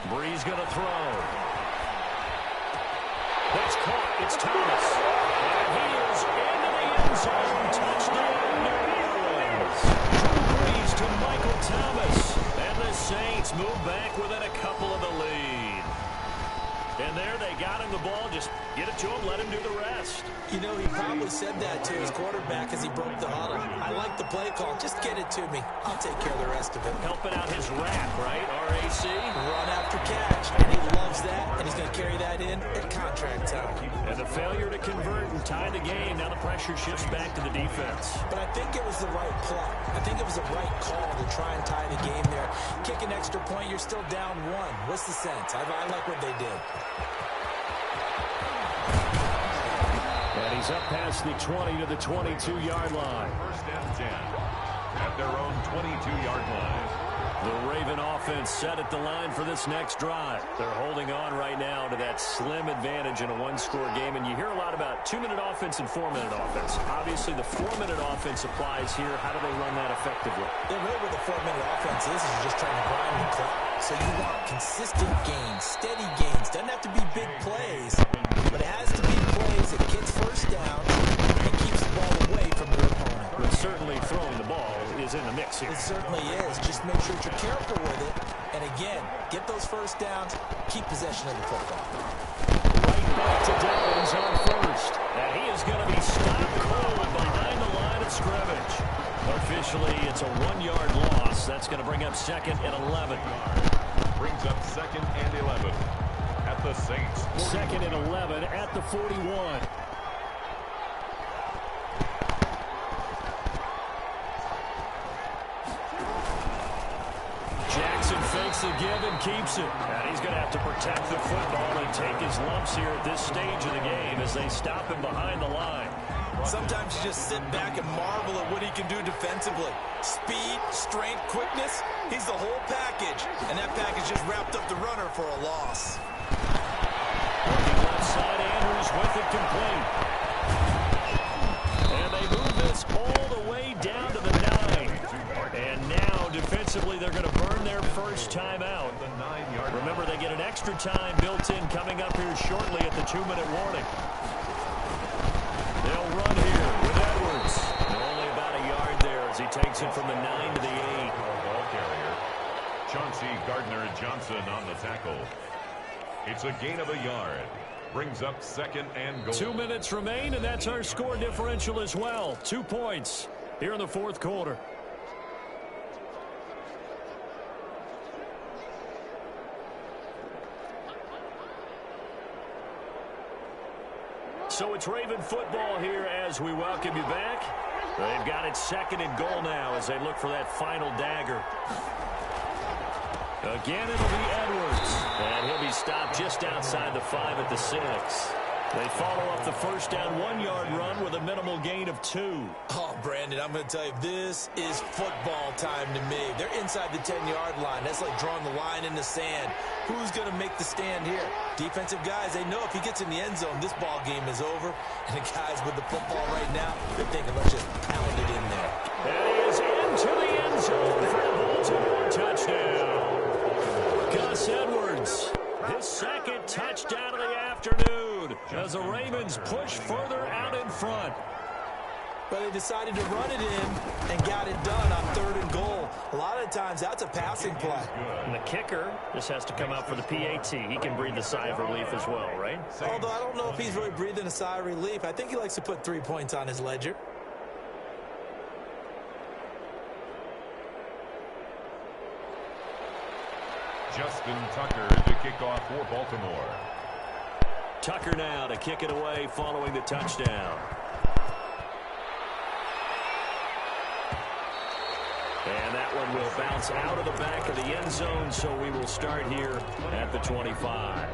Breeze going to throw. That's caught. It's Thomas. And he is into the end zone. Touchdown, New Orleans. Drew Brees to Michael Thomas. And the Saints move back within a couple of the lead. And there they got him the ball. Just get it to him, let him do the rest. You know, he probably said that to his quarterback as he broke the huddle. I like the play call. Just get it to me. I'll take care of the rest of it. Helping out his rap, right? RAC. Run after catch. And he loves that. And he's going to carry that in at contract time. And the failure to convert and tie the game. Now the pressure shifts back to the defense. But I think it was the right play. I think it was the right call to try and tie the game there. Kick an extra point, you're still down 1. What's the sense? I like what they did. And he's up past the 20 to the 22-yard line. 1st and 10 at their own 22-yard line. The Raven offense set at the line for this next drive. They're holding on right now to that slim advantage in a 1-score game. And you hear a lot about 2-minute offense and 4-minute offense. Obviously, the 4-minute offense applies here. How do they run that effectively? Yeah, really what the 4-minute offense is just trying to grind the clock. So you want consistent gains, steady gains. Doesn't have to be big plays, but it has to be plays that gets first down and keeps the ball away from your opponent. But certainly throwing the ball is in the mix here. It certainly is. Just make sure you're careful with it. And again, get those first downs, keep possession of the football. Right back to Dobbins on 1st. And he is going to be stopped cold behind the line of scrimmage. Officially, it's a 1-yard loss. That's going to bring up 2nd and 11. Brings up 2nd and 11 at the Saints. 2nd and 11 at the 41. Jackson fakes the give and keeps it. And he's going to have to protect the football and take his lumps here at this stage of the game as they stop him behind the line. Sometimes you just sit back and marvel at what he can do defensively. Speed, strength, quickness, he's the whole package. And that package just wrapped up the runner for a loss. Working left side, Andrews with it complete. And they move this all the way down to the 9. And now, defensively, they're going to burn their first time out. Remember, they get an extra time built in coming up here shortly at the 2-minute warning. They'll run here with Edwards. And only about a yard there as he takes it from the 9 to the 8. Ball carrier, Chauncey Gardner-Johnson on the tackle. It's a gain of a yard. Brings up 2nd and goal. 2 minutes remain, and that's our score differential as well. 2 points here in the fourth quarter. So it's Raven football here as we welcome you back. They've got it 2nd and goal now as they look for that final dagger. Again, it'll be Edwards. And he'll be stopped just outside the 5 at the 6. They follow up the first down 1-yard run with a minimal gain of 2. Oh, Brandon, I'm going to tell you, this is football time to me. They're inside the 10-yard line. That's like drawing the line in the sand. Who's going to make the stand here? Defensive guys, they know if he gets in the end zone, this ball game is over. And the guys with the football right now, they're thinking, let's just pound it in there. That is into the end zone for a Baltimore touchdown. Gus Edwards, his 2nd touchdown of the afternoon as the Ravens push further out in front. But they decided to run it in and got it done on 3rd and goal. A lot of times, that's a passing play. And the kicker just has to come out for the PAT. He can breathe a sigh of relief as well, right? Although I don't know if he's really breathing a sigh of relief. I think he likes to put 3 points on his ledger. Justin Tucker to kick off for Baltimore. Tucker now to kick it away following the touchdown. And that one will bounce out of the back of the end zone, so we will start here at the 25.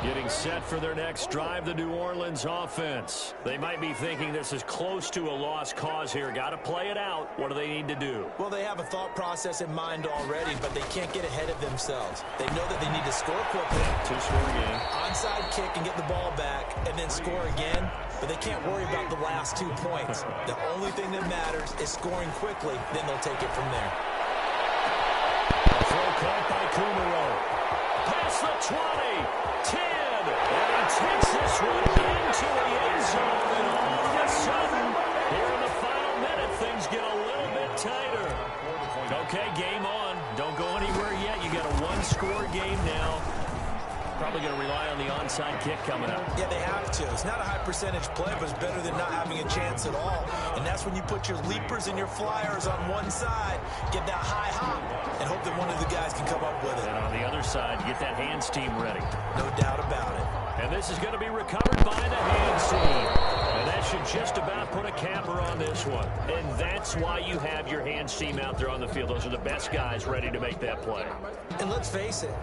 Getting set for their next drive, the New Orleans offense. They might be thinking this is close to a lost cause here. Got to play it out. What do they need to do? Well, they have a thought process in mind already, but they can't get ahead of themselves. They know that they need to score quickly. 2-score game. Onside kick and get the ball back, and then score again. But they can't worry about the last 2 points. The only thing that matters is scoring quickly. Then they'll take it from there. A throw caught by Kumaro. Past the 20. 10. And he takes this one into the end zone. And all of a sudden, here in the final minute, things get a little bit tighter. Okay, game on. Don't go anywhere yet. You got a 1-score game now. Probably going to rely on the onside kick coming up. Yeah, they have to. It's not a high percentage play, but it's better than not having a chance at all. And that's when you put your leapers and your flyers on one side, get that high hop, and hope that one of the guys can come up with it. And on the other side, get that hands team ready. No doubt about it. And this is going to be recovered by the hands team. And that should just about put a capper on this one. And that's why you have your hands team out there on the field. Those are the best guys ready to make that play. And let's face it,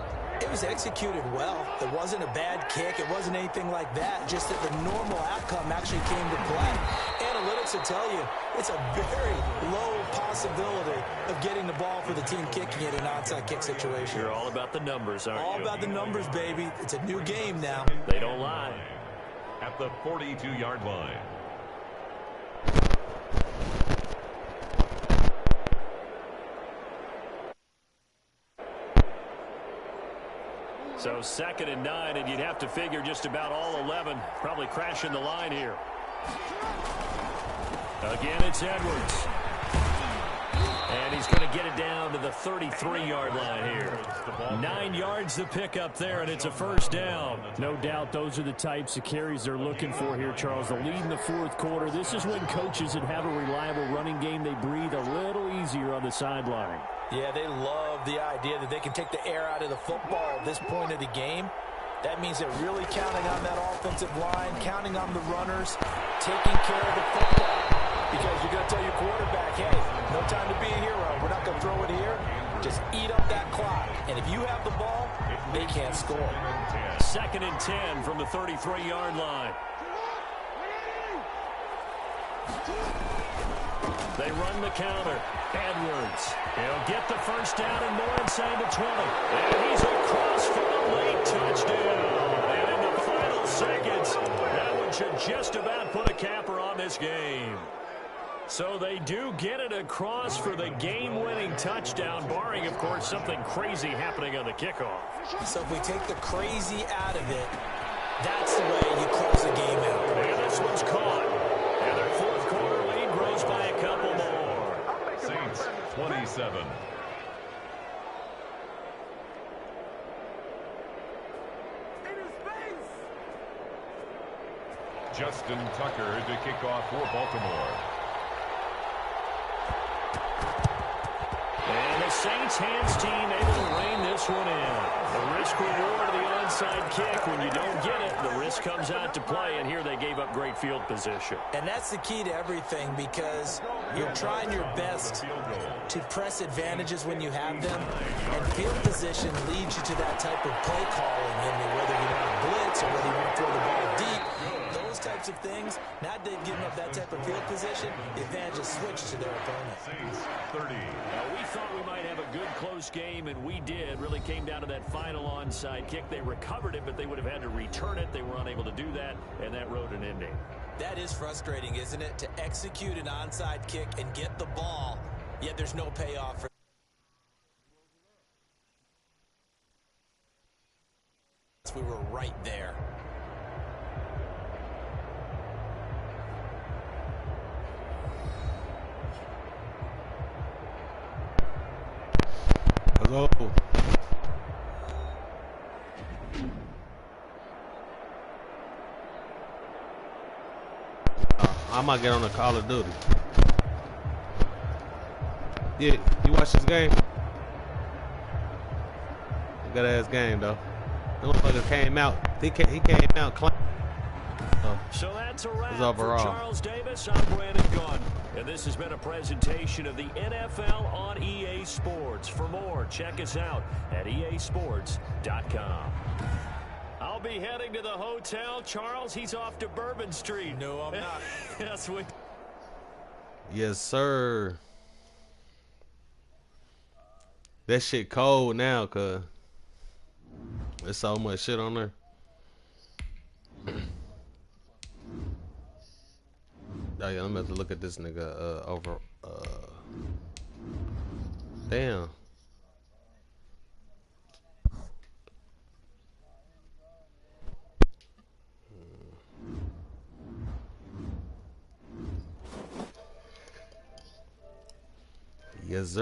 it was executed well. It wasn't a bad kick. It wasn't anything like that. Just that the normal outcome actually came to play. Analytics will tell you it's a very low possibility of getting the ball for the team kicking it in an onside kick situation. You're all about the numbers, aren't you? All about the numbers, baby. It's a new game now. They don't lie. At the 42-yard line. So 2nd and 9, and you'd have to figure just about all 11 probably crashing the line here. Again, it's Edwards. And he's going to get it down to the 33-yard line here. 9 yards to pick up there, and it's a first down. No doubt those are the types of carries they're looking for here, Charles. The lead in the fourth quarter. This is when coaches that have a reliable running game, they breathe a little easier on the sideline. Yeah, they love the idea that they can take the air out of the football at this point of the game. That means they're really counting on that offensive line, counting on the runners, taking care of the football. Because you're going to tell your quarterback, hey, no time to be a hero. We're not going to throw it here. Just eat up that clock. And if you have the ball, they can't score. 2nd and 10 from the 33-yard line. They run the counter. Edwards. He'll get the first down and more inside the 20. And he's across for a late touchdown. And in the final seconds, that one should just about put a capper on this game. So they do get it across for the game-winning touchdown, barring, of course, something crazy happening on the kickoff. So if we take the crazy out of it, that's the way you close the game out. And this one's caught. And their fourth quarter lead grows by a couple more. 27. Justin Tucker to kick off for Baltimore. And the Saints hands team able to rein this one in. The risk reward of the onside kick. When you don't get it, the risk comes out to play, and here they gave up great field position. And that's the key to everything, because you're trying your best to press advantages when you have them, and field position leads you to that type of play calling, whether you want to blitz or whether you want to throw the ball deep. Those types of things, now they've given up that type of field position, the advantage is switched to their opponent. Saints 30. Now, we thought we might have a good close game, and we did. Really came down to that final onside kick. They recovered it, but they would have had to return it. They were unable to do that, and that wrote an ending. That is frustrating, isn't it? To execute an onside kick and get the ball, yet there's no payoff for we were right there. Hello. I might get on the Call of Duty. Yeah, you watch this game? Good ass game though. The motherfucker came out. He came out clean. So that's a wrap for overall. Charles Davis. I'm Brandon Gunn. And this has been a presentation of the NFL on EA Sports. For more, check us out at easports.com. I'll be heading to the hotel. Charles, he's off to Bourbon Street. No, I'm not. Yes, Yes, sir. That shit cold now, cuz there's so much shit on there. Oh yeah, I'm about to look at this nigga over damn. Yes, sir.